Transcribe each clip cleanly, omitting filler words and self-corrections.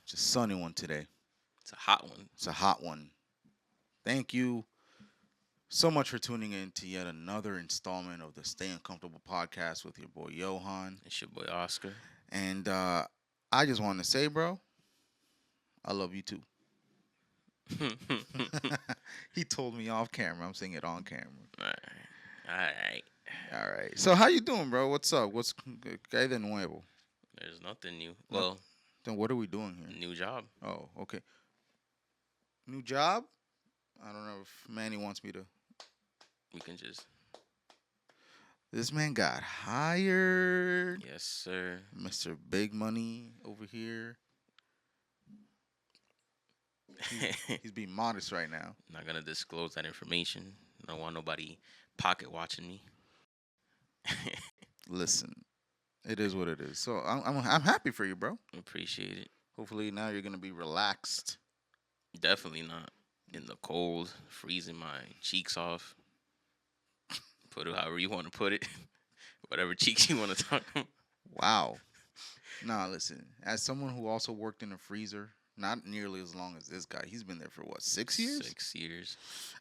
It's a sunny one today. It's a hot one. It's a hot one. Thank you so much for tuning in to yet another installment of the Stay Uncomfortable podcast with your boy Yohan. It's your boy Oscar. And I just want to say, bro, I love you too. He told me off camera. I'm saying it on camera. Alright. All right. So how you doing, bro? What's up? What's que de nuevo? There's nothing new. No- Well, Then what are we doing here? new job. Oh, okay. New job? I don't know if Manny wants me to. We can just. This man got hired. Yes, sir. Mr. Big Money over here. He's being modest right now. Not gonna disclose that information. Don't want nobody pocket watching me. Listen, it is what it is. So I'm happy for you, bro. Appreciate it. Hopefully now you're gonna be relaxed. Definitely not in the cold, freezing my cheeks off. Put it however you want to put it. Whatever cheeks you want to talk about. Wow. Nah, listen. As someone who also worked in a freezer, not nearly as long as this guy. He's been there for what, 6 years? 6 years.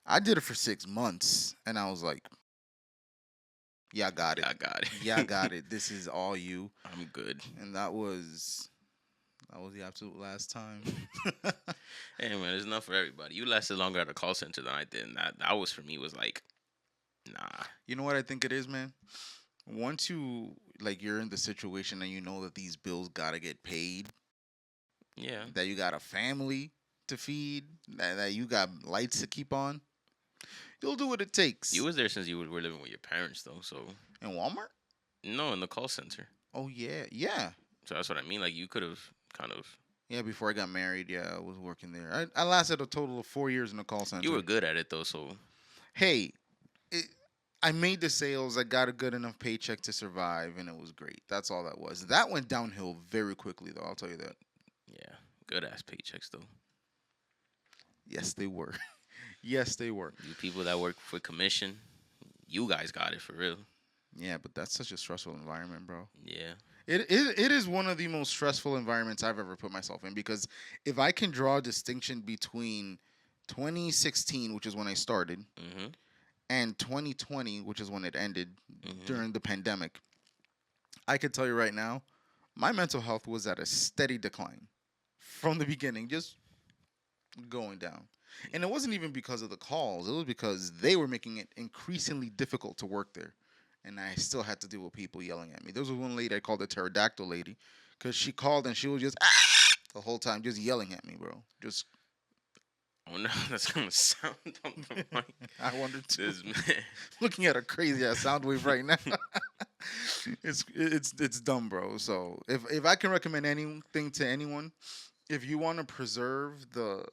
I did it for 6 months, and I was like, "Yeah, I got it. I got it. Yeah, I got it. This is all you." I'm good. And that was the absolute last time. Hey man, it's not for everybody. You lasted longer at a call center than I did. And that was for me was like, nah. You know what I think it is, man? Once you're in the situation and you know that these bills gotta get paid, Yeah. that you got a family to feed, that you got lights to keep on, you'll do what it takes. You was there since you were living with your parents though, so In Walmart? no, in the call center. Oh yeah, yeah, So that's what I mean. Like you could have kind of. yeah. Before I got married, yeah, I was working there. I lasted a total of 4 years in the call center. You were good at it though, so Hey, it, I made the sales. I got a good enough paycheck to survive, and it was great. That's all that was. That went downhill very quickly, though. I'll tell you that. yeah, good ass paychecks though. Yes, they were. Yes, they were. You people that work for commission, you guys got it for real. Yeah, but that's such a stressful environment, bro. Yeah. It is one of the most stressful environments I've ever put myself in because if I can draw a distinction between 2016, which is when I started, Mhm. and 2020, which is when it ended Mhm. during the pandemic, I can tell you right now, my mental health was at a steady decline from the beginning, just going down. And it wasn't even because of the calls, it was because they were making it increasingly difficult to work there. And I still had to deal with people yelling at me. There was one lady I called the pterodactyl lady because she called and she was just the whole time, just yelling at me, bro. Just, I wonder how that's gonna sound on the mic. I wondered too. This man. Looking at a crazy ass sound wave right now. It's dumb, bro. So if I can recommend anything to anyone, if you want to preserve the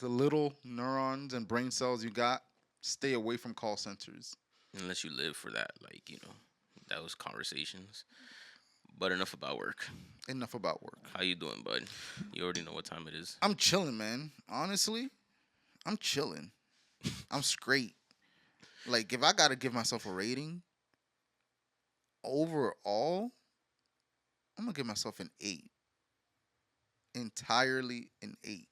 little neurons and brain cells you got, stay away from call centers. Unless you live for that, like those conversations. But enough about work. Enough about work. How you doing, bud? You already know what time it is. I'm chilling, man. Honestly, I'm chilling. I'm straight. Like if I gotta give myself a rating, overall, I'm gonna give myself an 8. Entirely an 8.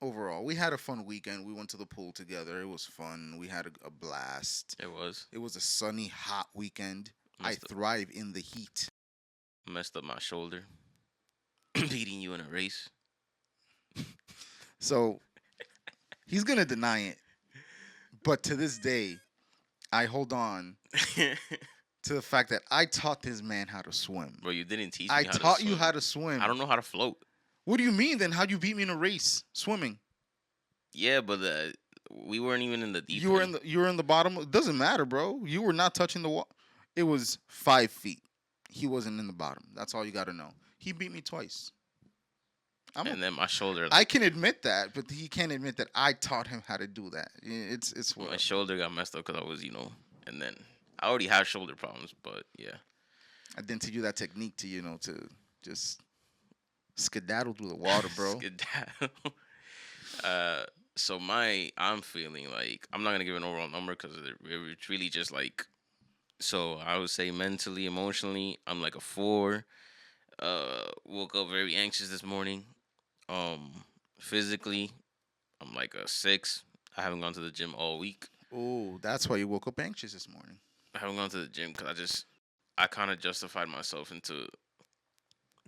Overall, we had a fun weekend. We went to the pool together. It was fun. We had a blast. It was It was a sunny, hot weekend. I messed up, thrive in the heat. messed up my shoulder, beating you in a race. So he's gonna deny it, but to this day, I hold on to the fact that I taught this man how to swim. Bro, you didn't teach me I how to taught you swim. how to swim. I don't know how to float. What do you mean then? How'd you beat me in a race swimming? Yeah, but we weren't even in the deep You were end. you were in the bottom. It doesn't matter, bro. You were not touching the wall. It was 5 feet. He wasn't in the bottom. That's all you got to know. He beat me twice. And then my shoulder, I can admit that, but he can't admit that I taught him how to do that. It's my what. shoulder got messed up because I was, and then I already had shoulder problems, but yeah. I didn't teach you that technique to just skedaddle through the water, bro. Skedaddle. So I'm feeling like I'm not gonna give an overall number because it's really just like. So I would say mentally, emotionally, I'm like a 4. Woke up very anxious this morning. Um, physically, I'm like a 6. I haven't gone to the gym all week. Oh, that's why you woke up anxious this morning. I haven't gone to the gym because I kind of justified myself into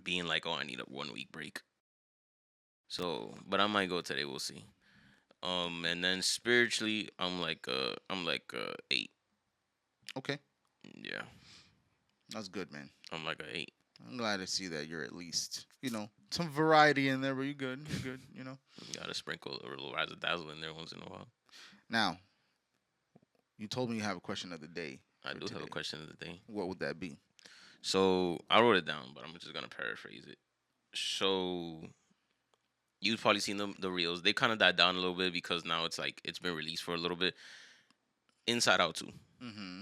being like, oh, I need a 1 week break. So, but I might go today. We'll see. And then spiritually, I'm like a 8. Okay, Yeah, that's good, man. I'm like a 8. I'm glad to see that you're at least, some variety in there, but you're good. You're good. You gotta sprinkle a little razzle dazzle in there once in a while. Now, you told me you have a question of the day I for do have a today. question of the day. What would that be? So I wrote it down, but I'm just gonna paraphrase it. So you've probably seen the reels. They kind of died down a little bit because now it's like it's been released for a little bit. Inside Out 2. Mm-hmm.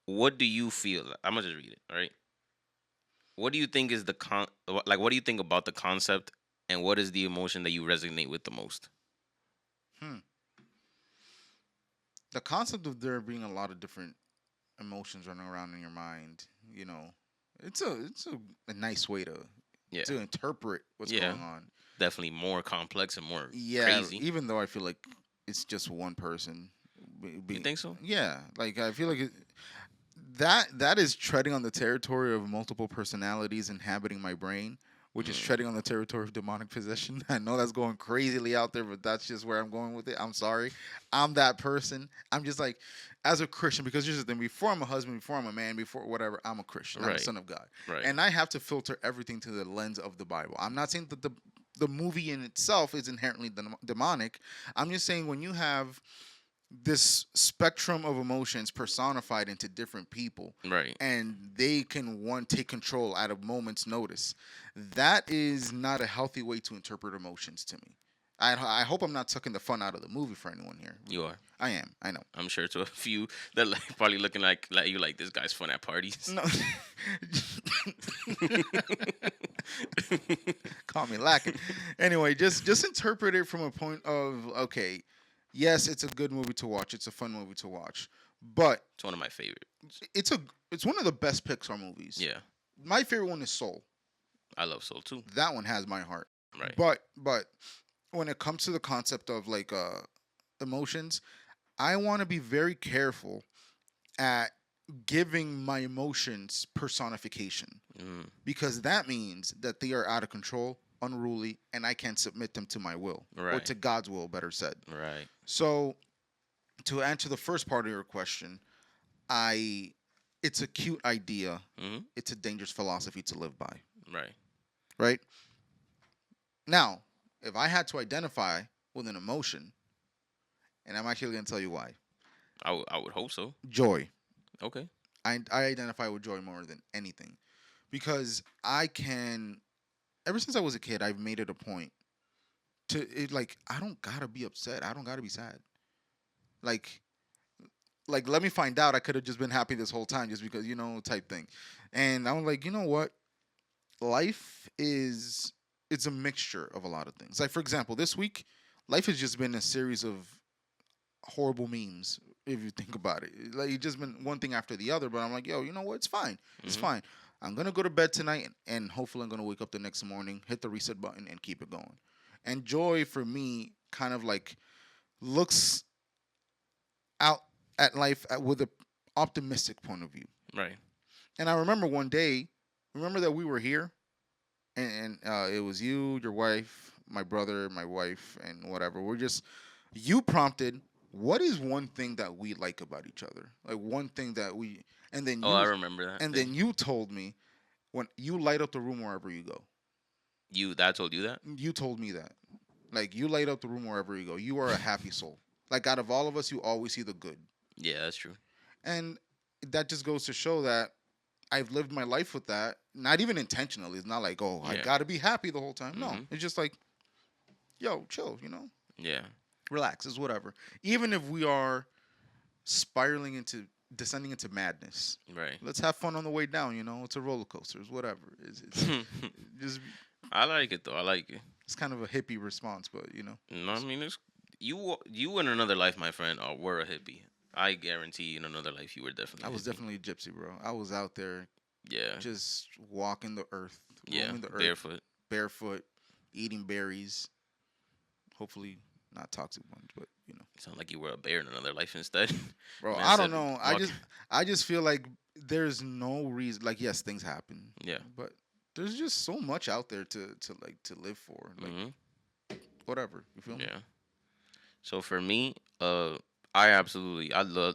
What do you feel? I'm gonna just read it. All right. What do you think is like? What do you think about the concept, and what is the emotion that you resonate with the most? Hmm. The concept of there being a lot of different emotions running around in your mind, it's a nice way to Yeah, interpret what's yeah, going on. definitely more complex and more Yeah, crazy. even though I feel like it's just one person. You think so? Yeah, like I feel like that is treading on the territory of multiple personalities inhabiting my brain, which is Mm, treading on the territory of demonic possession. I know that's going crazily out there, but that's just where I'm going with it. I'm sorry. I'm that person. I'm just like, as a Christian, because here's the thing: before I'm a husband, before I'm a man, before whatever, I'm a Christian. I'm a right, son of God, right. and I have to filter everything to the lens of the Bible. I'm not saying that the movie in itself is inherently demonic. I'm just saying when you have this spectrum of emotions personified into different people, Right. and they can one take control at a moment's notice, that is not a healthy way to interpret emotions to me. I hope I'm not sucking the fun out of the movie for anyone here. You are. I am, I know. I'm sure to a few that like probably looking like you like this guy's fun at parties. No. Call me lacking. Anyway, just interpret it from a point of, okay, yes, it's a good movie to watch, it's a fun movie to watch, but It's one of my favorites. it's a it's one of the best Pixar movies. Yeah, My favorite one is Soul. I love Soul too. That one has my heart. Right. But when it comes to the concept of like emotions, I want to be very careful at giving my emotions personification, Mm, because that means that they are out of control, unruly, and I can't submit them to my will, or right. to God's will, better said. Right. So, to answer the first part of your question, I it's a cute idea. Hmm. It's a dangerous philosophy to live by. Right. Right? Now, if I had to identify with an emotion, and I'm actually going to tell you why. I would hope so. Joy. Okay. I identify with joy more than anything, because ever since I was a kid, I've made it a point like, I don't gotta be upset. I don't gotta be sad. Like, let me find out I could have just been happy this whole time just because, type thing. And I'm like, you know what? Life is it's a mixture of a lot of things. Like, for example, this week, life has just been a series of horrible memes. If you think about it, like, it's just been one thing after the other. But I'm like, yo, you know what? It's fine. It's Hmm. fine. I'm gonna go to bed tonight, and hopefully I'm gonna wake up the next morning, hit the reset button, and keep it going. And joy for me kind of like looks out at life with a optimistic point of view. Right. And I remember one day, remember that we were here, and it was you, your wife, my brother, my wife, and whatever. You prompted, what is one thing that we like about each other? Like, one thing that and then Oh, I remember that and day. then you told me, when you light up the room wherever you go. That told you that? You told me that. Like, you light up the room wherever you go. You are a happy soul. Like, out of all of us, you always see the good. Yeah, that's true. And that just goes to show that I've lived my life with that, not even intentionally. It's not like, oh, I Yeah. gotta be happy the whole time. No, Mhm. it's just like, yo, chill, Yeah. relax, it's whatever. Even if we are descending into madness, Right. let's have fun on the way down. It's a roller coaster. It's whatever. It's just I like it though. I like it. it's kind of a hippie response, but No, I mean it's you in another life, my friend, were a hippie. I guarantee in another life you were definitely. I A was hippie. definitely a gypsy, bro. I was out there Yeah. just walking the earth, Yeah. roaming the earth, Barefoot. barefoot, eating berries. Hopefully, not toxic ones, but you know, Sound like you were a bear in another life instead. bro. Man I don't said, know. walk. I just feel like there's no reason. Like, yes, things happen, Yeah. but there's just so much out there to live for. Like, Hmm. whatever. You feel me? Yeah. So for me, I absolutely,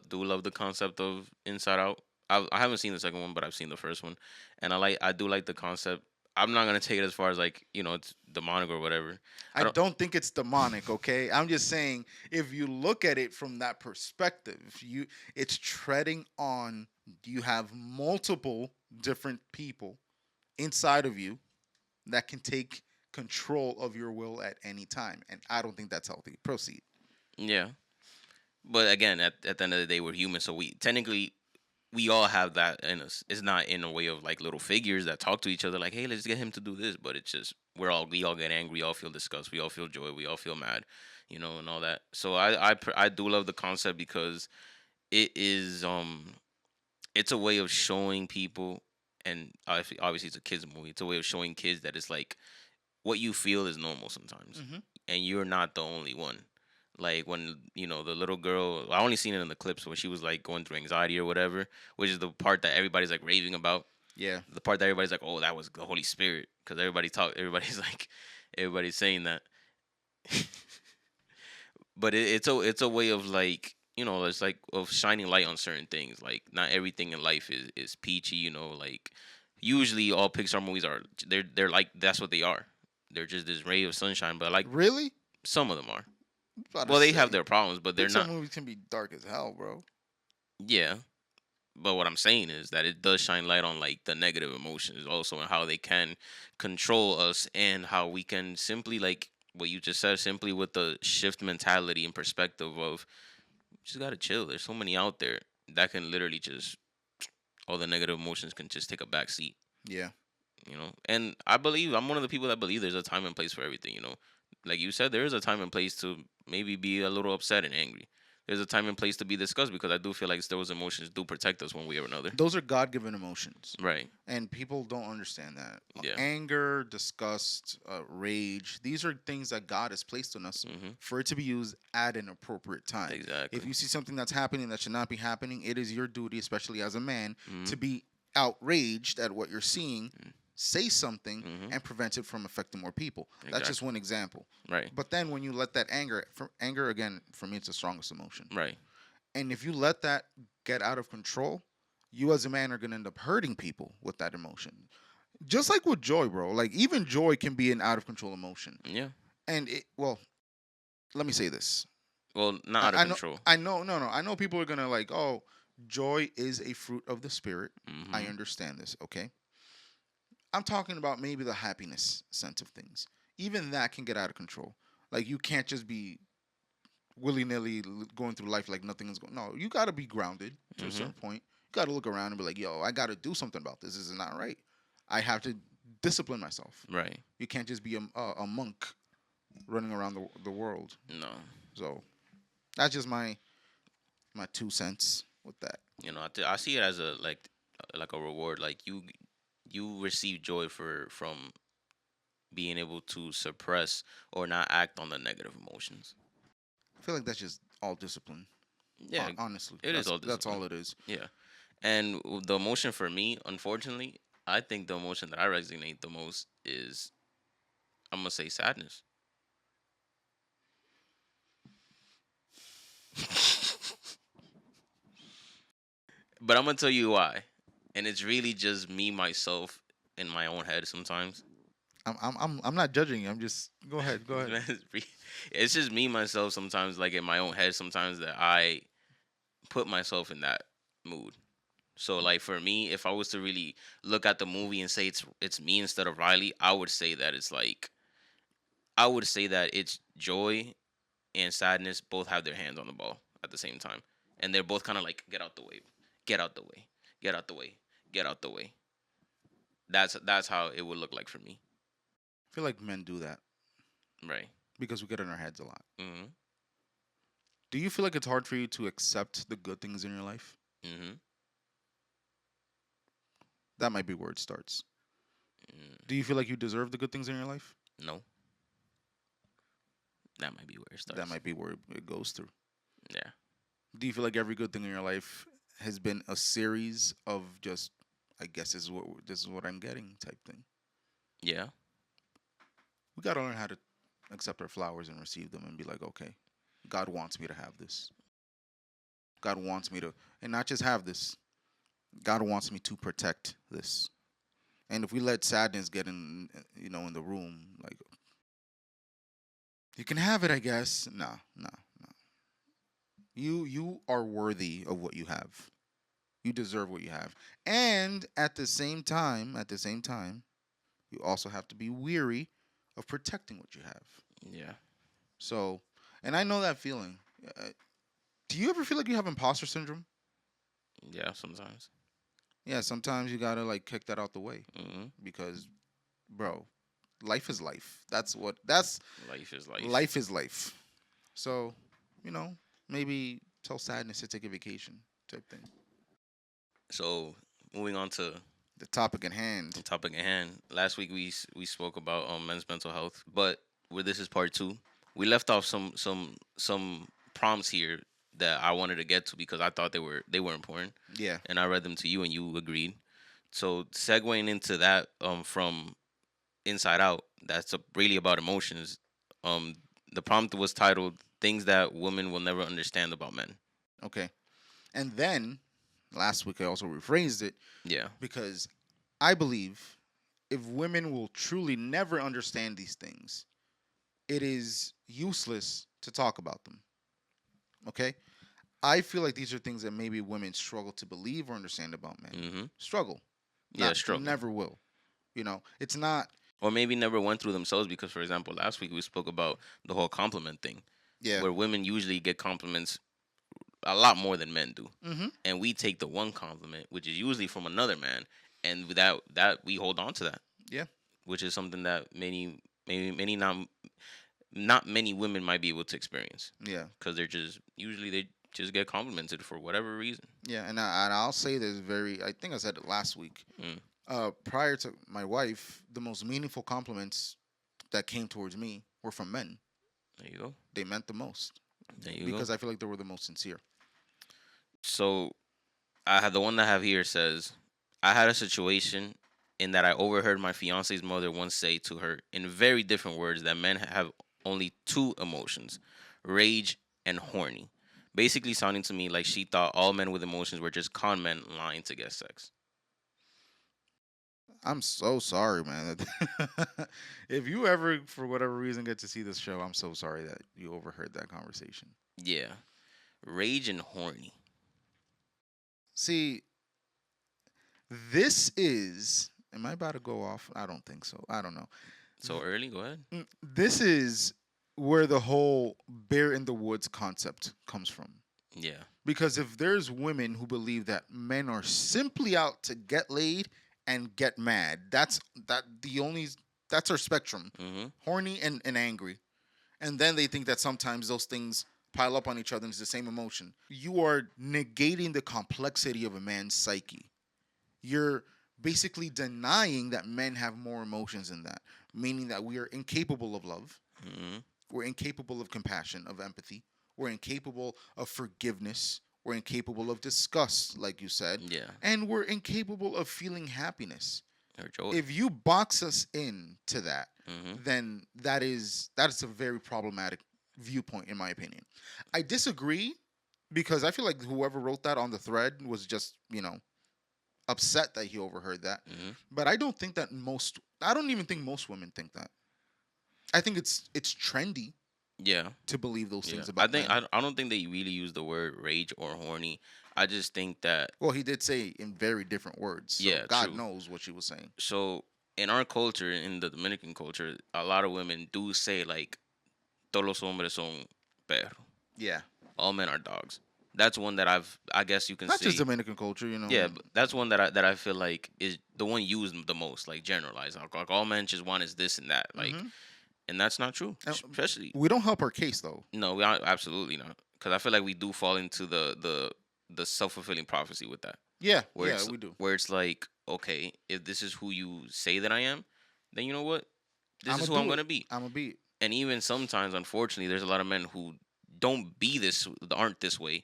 do love the concept of Inside Out. I haven't seen the second one, but I've seen the first one, and I do like the concept. I'm not gonna take it as far as like it's demonic or whatever. I I don't. don't think it's demonic, okay? I'm just saying if you look at it from that perspective, it's treading on you have multiple different people inside of you that can take control of your will at any time, and I don't think that's healthy. Proceed. Yeah, but again, at the end of the day, we're human, so we all have that in us. It's not in a way of like little figures that talk to each other, like, hey, let's get him to do this. But it's just we all get angry, we all feel disgust, we all feel joy, we all feel mad, and all that. So I do love the concept because it is it's a way of showing people, and obviously it's a kids movie. It's a way of showing kids that it's like what you feel is normal sometimes, Hmm. and you're not the only one. Like when the little girl, I only seen it in the clips when she was like going through anxiety or whatever, which is the part that everybody's like raving about. Yeah. The part that everybody's like, oh, that was the Holy Spirit, because everybody's like, everybody's saying that. But it's a way of like it's like of shining light on certain things. Like not everything in life is peachy. Like usually all Pixar movies are they're like that's what they are. They're just this ray of sunshine. But like Really? some of them are. I'm about to Well, they have say their problems, but they're Pixar not. movies can be dark as hell, bro. Yeah. But what I'm saying is that it does shine light on like the negative emotions also and how they can control us and how we can simply like what you just said simply with the shift mentality and perspective of just gotta chill. There's so many out there that can literally just all the negative emotions can just take a back seat. Yeah. And I'm one of the people that believe there's a time and place for everything. Like you said, there is a time and place to maybe be a little upset and angry. There's a time and place to be discussed because I do feel like those emotions do protect us one way or another. Those are God-given emotions, Right. and people don't understand that. Yeah. Anger, disgust, rage, these are things that God has placed on us Hmm. for it to be used at an appropriate time. Exactly. If you see something that's happening that should not be happening, it is your duty, especially as a man, Hmm. to be outraged at what you're seeing, say something, Hmm. and prevent it from affecting more people. That's just Exactly. one example. Right. But then when you let that anger again, for me, it's the strongest emotion. Right. And if you let that get out of control, you as a man are going to end up hurting people with that emotion. Just like with joy, bro. Like even joy can be an out of control emotion. Yeah. And well, let me say this. Well, not out of I know control. no. I know people are going to like, "Oh, joy is a fruit of the spirit." I Hmm. understand this, okay? I'm talking about maybe the happiness sense of things. Even that can get out of control. Like you can't just be willy nilly going through life like nothing is going. No, you got to be grounded to a Hmm. certain point. You got to look around and be like, "Yo, I got to do something about this. This is not right. I have to discipline myself. Right. You can't just be a monk running around the world." No. So that's just my 2 cents with that. I see it as like a reward. Like you receive joy from being able to suppress or not act on the negative emotions. I feel like that's just all discipline. Yeah, Honestly, it is all that's discipline. all it is. Yeah, and the emotion for me, unfortunately, I think the emotion that I resonate the most is I'm gonna say sadness. But I'm gonna tell you why, and it's really just me myself in my own head sometimes. I'm not judging you. I'm just go ahead. Go ahead. It's just me myself sometimes, like in my own head sometimes that I put myself in that mood. So like for me, if I was to really look at the movie and say it's me instead of Riley, I would say that it's joy and sadness both have their hands on the ball at the same time, and they're both kind of like get out the way, get out the way, get out the way, get out the way. That's how it would look like for me. I feel like men do that Right. because we get in our heads a lot. Mhm. Do you feel like it's hard for you to accept the good things in your life? Mhm. That might be where it starts. Mm, Do you feel like you deserve the good things in your life? no, that might be where it That starts. might be where it goes through. Yeah, Do you feel like every good thing in your life has been a series of just, I guess this is what I'm getting type thing? yeah, We gotta learn how to accept our flowers and receive them and be like, okay, God wants me to have this. God wants me to, and not just have this. God wants me to protect this. And if we let sadness get in the room, like you can have it, I guess. No, no, no. You are worthy of what you have. You deserve what you have. And at the same time, you also have to be weary of protecting what you have. yeah, So, and I know that feeling. Uh, do you ever feel like you have imposter syndrome? yeah. Sometimes. Yeah, sometimes you gotta like kick that out the way Hmm. because, bro, life is life. That's Life is life. life is life. So, you know, maybe tell sadness to take a vacation type thing. So moving on to The topic at the hand. topic at hand. Last week we spoke about men's mental health, but where this is part two, we left off some prompts here that I wanted to get to because I thought they were important, Yeah. and I read them to you and you agreed. So segueing into that from Inside Out, that's really about emotions. Um, the prompt was titled "Things That Women Will Never Understand About Men." Okay. And then last week I also rephrased it Yeah. because I believe if women will truly never understand these things, it is useless to talk about them. Okay? I feel like these are things that maybe women struggle to believe or understand about men. Mm-hmm. Struggle. Yeah, Not struggle. never will. It's not. Or maybe never went through themselves because, for example, last week we spoke about the whole compliment thing, Yeah. where women usually get compliments a lot more than men do, Mhm. and we take the one compliment, which is usually from another man, and without that we hold on to that, Yeah. which is something that many not many women might be able to experience Yeah. because they just get complimented for whatever reason. Yeah. And I'll say this very. I think I said it last week. Mm, Prior to my wife, the most meaningful compliments that came towards me were from men. there you go. They meant the most There you go. because I feel like they were the most sincere. So I had the one that I have here says, I had a situation in that I overheard my fiance's mother once say to her in very different words that men have only two emotions, rage and horny. Basically sounding to me like she thought all men with emotions were just con men lying to get sex. I'm so sorry, man. If you ever, for whatever reason, get to see this show, I'm so sorry that you overheard that conversation. Yeah. Rage and horny. See, this is. Am I about to go off? I don't think so. I don't know. So early, go ahead. This is where the whole bear in the woods concept comes from. Yeah. Because if there's women who believe that men are simply out to get laid and get mad, that's our spectrum. Mm-hmm. Horny and angry. And then they think that sometimes those things pile up on each other and it's the same emotion. You are negating the complexity of a man's psyche. You're basically denying that men have more emotions than that, meaning that we are incapable of love, Mm-hmm. we're incapable of compassion, of empathy, we're incapable of forgiveness, we're incapable of disgust, like you said, Yeah. and we're incapable of feeling happiness. Or joy. If you box us into that, Mm-hmm. then that is a very problematic viewpoint in my opinion. I disagree because I feel like whoever wrote that on the thread was just, upset that he overheard that. Mm-hmm. But I don't even think most women think that. I think it's trendy Yeah. to believe those Yeah. things I about think men. I don't think they really use the word rage or horny. I just think that Well, he did say in very different words, so yeah, God true. knows what she was saying. So in our culture, in the Dominican culture, a lot of women do say like todos los hombres son perros. Yeah, All men are dogs. That's one that I guess you can not just see. Dominican culture, Yeah, but that's one that I feel like is the one used the most, like generalized. Like all men just want is this and that, like, hmm and that's not true. And Especially we don't help our case though. no, we are absolutely not. Because I feel like we do fall into the self fulfilling prophecy with that, Yeah, where yeah, it's we do. where it's like okay, if this is who you say that I am, then you know what, this I'm is gonna who I'm do it. gonna be. I'm gonna be it. And even sometimes, unfortunately, there's a lot of men who don't be this, aren't this way,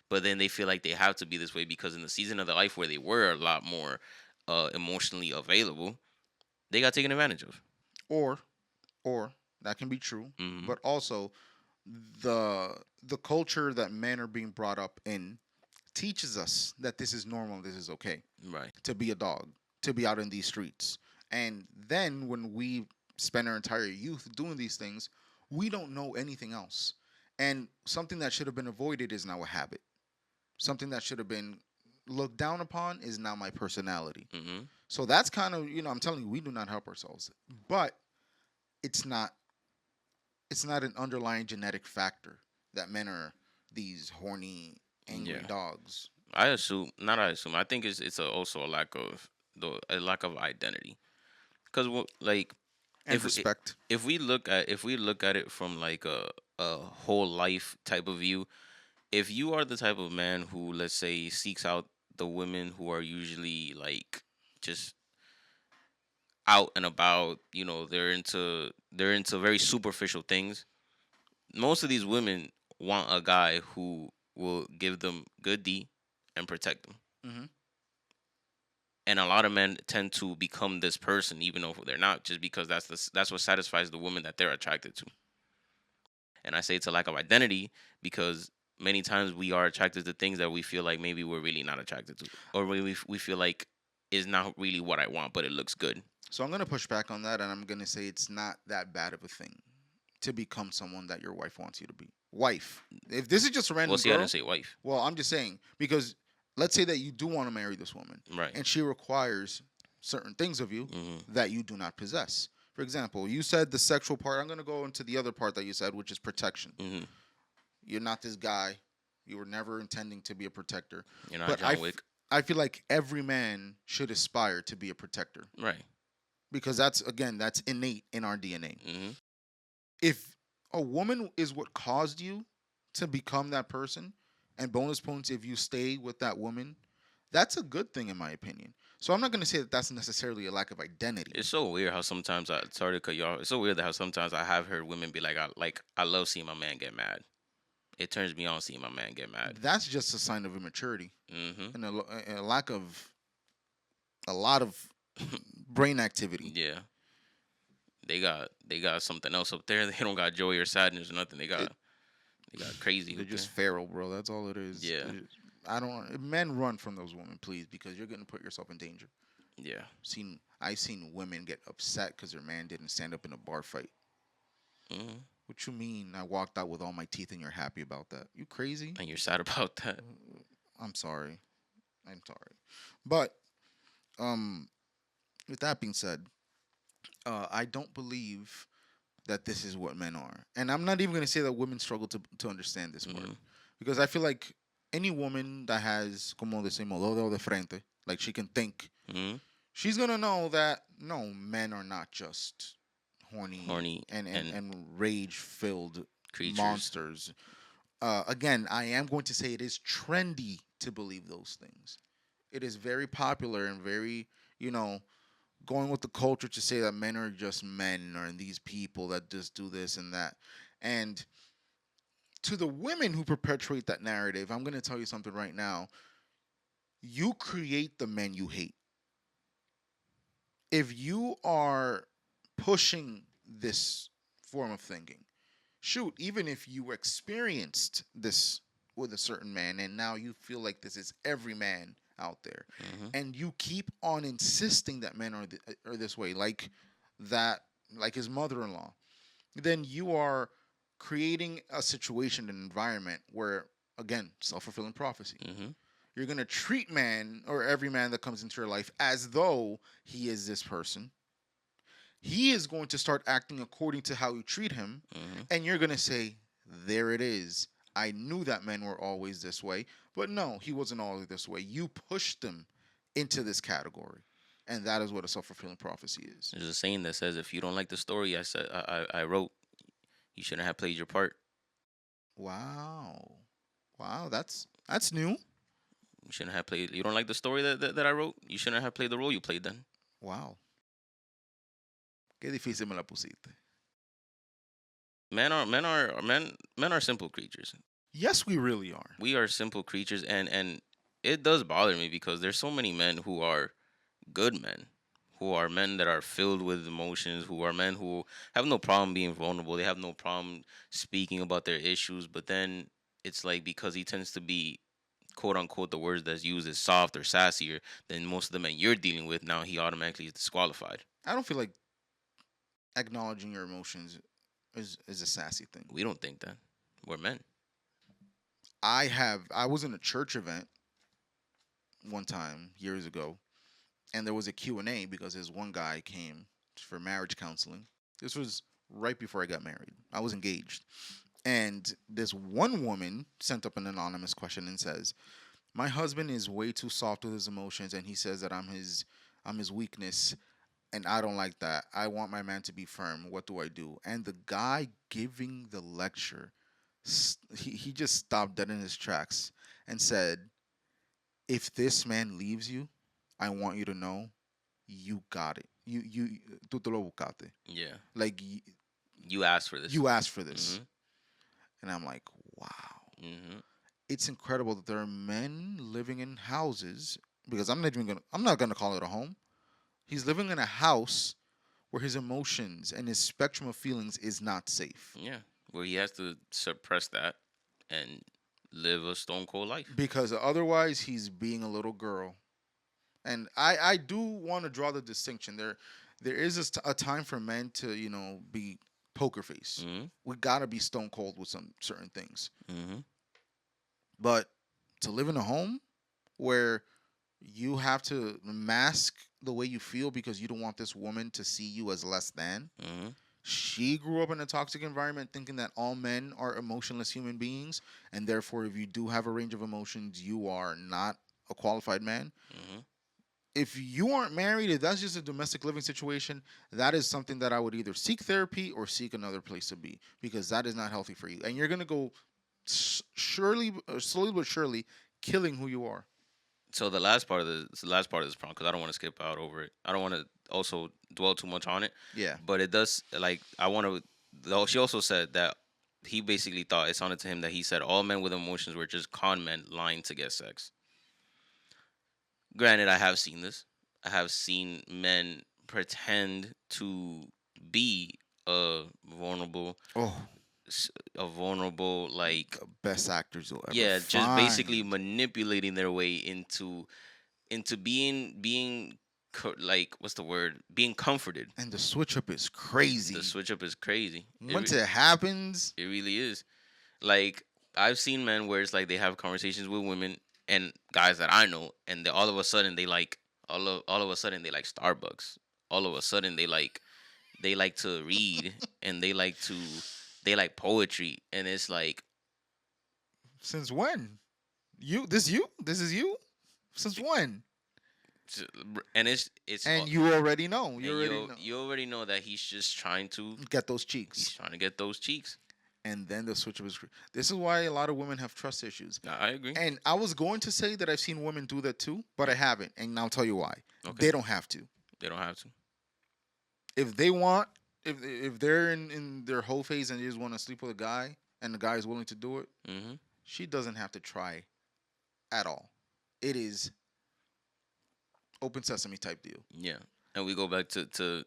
but then they feel like they have to be this way because in the season of their life where they were a lot more emotionally available, they got taken advantage of. Or, or that can be true, Hmm. but also the culture that men are being brought up in teaches us that this is normal, this is okay Right. to be a dog, to be out in these streets. And then when we spend our entire youth doing these things, we don't know anything else. And something that should have been avoided is now a habit. Something that should have been looked down upon is now my personality. Hmm. So that's kind of, I'm telling you, we do not help ourselves. But it's not it's not an underlying genetic factor that men are these horny, angry Yeah. dogs. I assume, not I assume. I think it's also a lack of a lack of identity. Because like And if respect. if we look at it from like a whole life type of view, if you are the type of man who, let's say, seeks out the women who are usually like just out and about, they're into very superficial things. Most of these women want a guy who will give them good D and protect them. Hmm. And a lot of men tend to become this person even though they're not, just because that's what satisfies the woman that they're attracted to. And I say it's a lack of identity because many times we are attracted to things that we feel like maybe we're really not attracted to, or we feel like is not really what I want, but it looks good. So I'm gonna push back on that, and I'm gonna say it's not that bad of a thing to become someone that your wife wants you to be. Wife. If this is just a Well, random see, I girl, didn't say wife. well, I'm just saying because let's say that you do want to marry this woman, Right. and she requires certain things of you Hmm. that you do not possess. For example, you said the sexual part. I'm gonna go into the other part that you said, which is protection. Hmm. You're not this guy. You were never intending to be a protector. You're not But John Wick. I feel like every man should aspire to be a protector Right. because that's innate in our DNA. Hmm. If a woman is what caused you to become that person, and bonus points if you stay with that woman, that's a good thing in my opinion. So I'm not going to say that that's necessarily a lack of identity. It's so weird how sometimes I sorry to cut you off. It's so weird that how sometimes I have heard women be like, I love seeing my man get mad. It turns me on seeing my man get mad. That's just a sign of immaturity Hmm. and a lack of a lot of brain activity. Yeah. They got something else up there. They don't got joy or sadness or nothing. It, They got crazy they're up there. just feral, bro. That's all it is. Yeah. I don't. Men run from those women, please, because you're going to put yourself in danger. Yeah. I've seen women get upset because their man didn't stand up in a bar fight. Hmm. What you mean? I walked out with all my teeth, and you're happy about that? You crazy? And you're sad about that. I'm sorry. I'm sorry. But um, with that being said, I don't believe that this is what men are, and I'm not even going to say that women struggle to understand this part, Hmm. because I feel like any woman that has como decimos dedo de frente, like she can think, Hmm. she's gonna know that no, men are not just horny Horny and and rage filled creatures. monsters. Again, I am going to say it is trendy to believe those things. It is very popular and very, you know, going with the culture to say that men are just men or these people that just do this and that. And to the women who perpetuate that narrative, I'm going to tell you something right now. You create the men you hate. If you are pushing this form of thinking, shoot, even if you experienced this with a certain man and now you feel like this is every man out there, Hmm. and you keep on insisting that men are this way, like that, like his mother-in-law, then you are creating a situation, an environment where, again, self-fulfilling prophecy. Hmm. You're gonna treat man or every man that comes into your life as though he is this person. He is going to start acting according to how you treat him, Hmm. and you're gonna say, "There it is. I knew that men were always this way, but no, he wasn't always this way. You pushed them into this category, and that is what a self-fulfilling prophecy is." There's a saying that says, if you don't like the story I wrote, you shouldn't have played your part. Wow, wow, that's new. You shouldn't have played. You don't like the story that I wrote. You shouldn't have played the role you played then. Wow. Qué difícil me la pusiste. Men are simple creatures. Yes, we really are. We are simple creatures, and it does bother me because there's so many men who are good men, who are men that are filled with emotions, who are men who have no problem being vulnerable. They have no problem speaking about their issues, but then it's like because he tends to be quote unquote the words that's used is soft or sassier than most of the men you're dealing with, now he automatically is disqualified. I don't feel like acknowledging your emotions is a sassy thing. We don't think that. We're men. I was in a church event one time years ago, and there was a Q&A because this one guy came for marriage counseling. This was right before I got married. I was engaged. And this one woman sent up an anonymous question and says, "My husband is way too soft with his emotions, and he says that I'm his weakness, and I don't like that. I want my man to be firm. What do I do?" And the guy giving the lecture, he just stopped dead in his tracks and said, "If this man leaves you, I want you to know you got it. Tú te lo buscaste. Yeah. Like You asked for this. you asked for this." Mhm. And I'm like, wow. Mhm. It's incredible that there are men living in houses, because I'm not gonna call it a home. He's living in a house where his emotions and his spectrum of feelings is not safe. Yeah. Where he has to suppress that and live a stone cold life. Because otherwise he's being a little girl. And I do want to draw the distinction. There is a time for men to, be poker face. Mhm. We gotta be stone cold with some certain things. Mhm. But to live in a home where you have to mask the way you feel because you don't want this woman to see you as less than. Mhm. She grew up in a toxic environment thinking that all men are emotionless human beings, and therefore, if you do have a range of emotions, you are not a qualified man. Mhm. If you aren't married, if that's just a domestic living situation, that is something that I would either seek therapy or seek another place to be, because that is not healthy for you. And you're going to go slowly but surely, killing who you are. So the last part of this problem, because I don't want to skip out over it. I don't want to also dwell too much on it. Yeah. But it does, like, I want to. Though she also said that he basically thought it sounded to him that he said all men with emotions were just con men lying to get sex. Granted, I have seen this. I have seen men pretend to be a vulnerable, Oh, a vulnerable, like, the best actors you'll ever yeah, just basically find. manipulating their way into being like, what's the word, being comforted. And the switch up is The crazy. switch up is crazy. Once it happens, It really is. Like, I've seen men where it's like they have conversations with women and guys that I know, and they, all of a sudden they like all of a sudden they like Starbucks. All of a sudden they like to read and they like poetry, and it's like, since when? You? This is you? Since when? and it's And you already know. You and already know. you already know that he's just trying to Get those he's cheeks. trying to get those cheeks. And then the switch up is. This is why a lot of women have trust issues. I agree. And I was going to say that I've seen women do that too, but I haven't. And I'll tell you why. Okay. They don't have to. They don't have to. If they want, if they're in their whole phase and they just want to sleep with a guy and the guy is willing to do it, Mm-hmm. she doesn't have to try at all. It is open sesame type deal. Yeah, and we go back to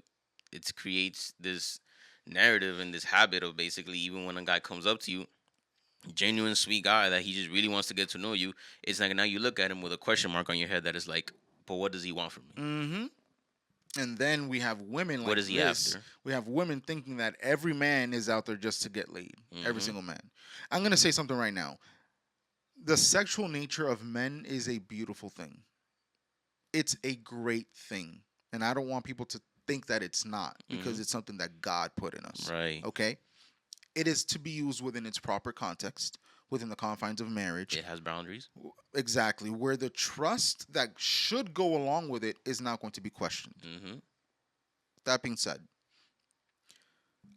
it creates this narrative and this habit of basically, even when a guy comes up to you, genuine sweet guy that he just really wants to get to know you, it's like now you look at him with a question mark on your head that is like, but what does he want from me? Mm-hmm. And then we have women like What is he this. after? We have women thinking that every man is out there just to get laid. Every Mhm. single man. I'm gonna say something right now. The sexual nature of men is a beautiful thing. It's a great thing. And I don't want people to think that it's not, because Mhm. it's something that God put in us. Right. Okay? It is to be used within its proper context, within the confines of marriage. It has boundaries. Exactly. Where the trust that should go along with it is not going to be questioned. Mm-hmm. That being said,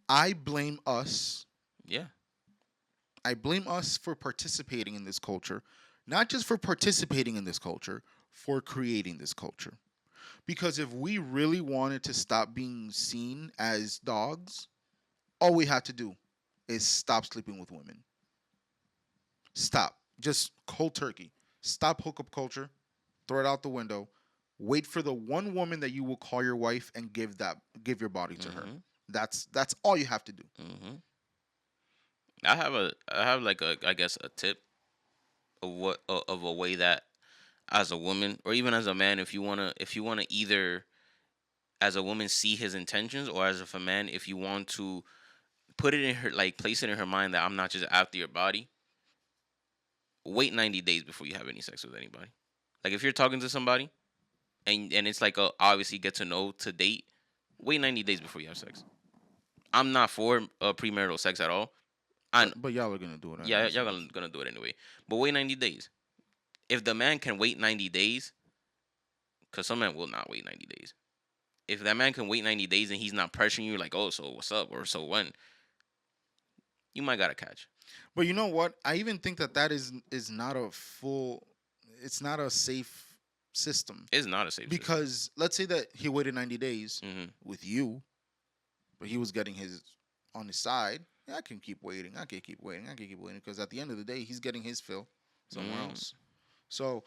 I blame us. Yeah. I blame us for participating in this culture, not just for participating in this culture, for creating this culture. Because if we really wanted to stop being seen as dogs, all we had to do is stop sleeping with women. Stop. Just cold turkey. Stop hookup culture. Throw it out the window. Wait for the one woman that you will call your wife and give your body to her. Mm-hmm. That's all you have to do. Mm-hmm. I have like a I guess a tip of what of a way that as a woman or even as a man, if you wanna either as a woman see his intentions, or as a man if you want to put it in her, like place it in her mind that I'm not just after your body. Wait 90 days before you have any sex with anybody. Like if you're talking to somebody and it's like a obviously get to know to date, wait 90 days before you have sex. I'm not for premarital sex at all. I But y'all are gonna do it Yeah, anyways. y'all gonna do it anyway. But wait 90 days. If the man can wait 90 days, because some men will not wait 90 days. If that man can wait 90 days and he's not pressuring you like, oh, so what's up or so when, you might got to catch. But you know what? I even think that is not a full. It's not a safe system It's not a safe system. because let's say that he waited 90 days Mm-hmm. with you, but he was getting his on his side. Yeah, I can keep waiting. I can keep waiting. I can keep waiting because at the end of the day, he's getting his fill somewhere Mm, else. So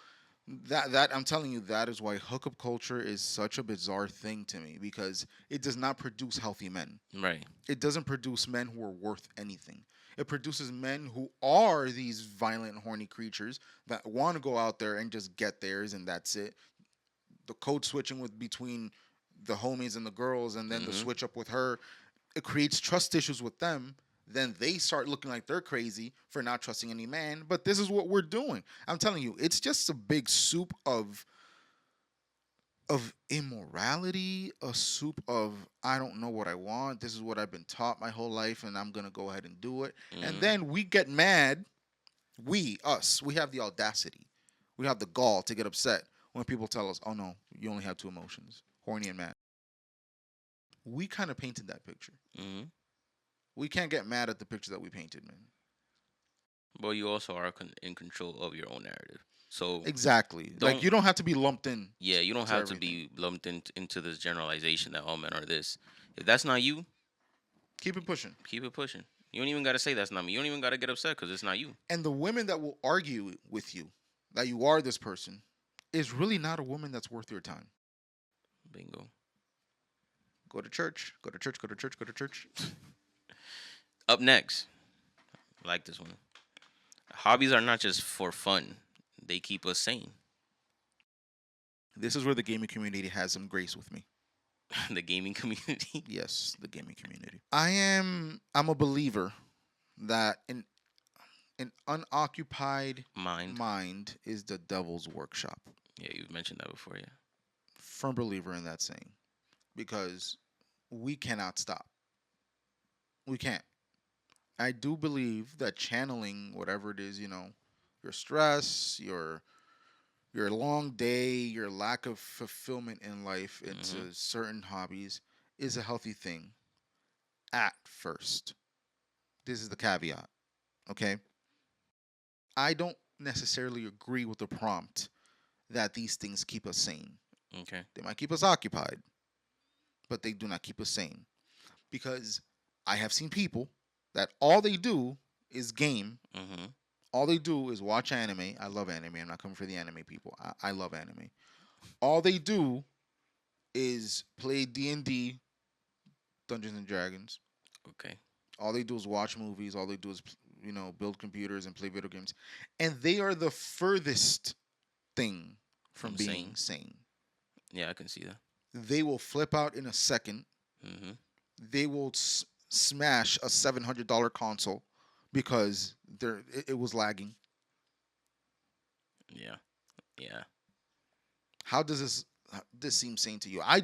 that I'm telling you, that is why hookup culture is such a bizarre thing to me because it does not produce healthy men. right. It doesn't produce men who are worth anything. It produces men who are these violent, horny creatures that want to go out there and just get theirs, and that's it. The code switching with between the homies and the girls, and then the Mm-hmm. switch up with her, it creates trust issues with them. Then they start looking like they're crazy for not trusting any man. But this is what we're doing. I'm telling you, it's just a big soup of immorality, a soup of I don't know what I want. This is what I've been taught my whole life, and I'm gonna go ahead and do it. And Mm-hmm. then we get mad. We have the audacity, we have the gall to get upset when people tell us, "Oh no, you only have two emotions: horny and mad." We kind of painted that picture. Mm-hmm. We can't get mad at the picture that we painted, man. But you also are in control of your own narrative. So Exactly. Like don't, you don't have to be lumped in yeah, you don't to have to everything. be lumped into this generalization that all men are this. If that's not you, Keep it pushing. keep it pushing. You don't even got to say that's not me. You don't even got to get upset because it's not you. And the women that will argue with you that you are this person is really not a woman that's worth your time. Bingo. Go to church, go to church, go to church, go to church. Up next, I like this one. Hobbies are not just for fun, they keep us sane. This is where the gaming community has some grace with me. The gaming community. Yes, the gaming community. I'm a believer that an unoccupied Mind. mind is the devil's workshop. Yeah, you've mentioned that before, yeah. Firm believer in that saying because we cannot stop. We can't. I do believe that channeling whatever it is, your stress, your long day, your lack of fulfillment in life Mm-hmm. into certain hobbies is a healthy thing at first. This is the caveat, okay? I don't necessarily agree with the prompt that these things keep us sane. Okay. They might keep us occupied, but they do not keep us sane because I have seen people that all they do is game. Mm-hmm. All they do is watch anime. I love anime. I'm not coming for the anime people. I love anime. All they do is play D&D, Dungeons and Dragons. Okay. All they do is watch movies. All they do is build computers and play video games, and they are the furthest thing from From being sane. sane. Yeah, I can see that. They will flip out in a second. Mm-hmm. They will smash a $700 console because it was lagging. Yeah. Yeah. How does this seem sane to you? I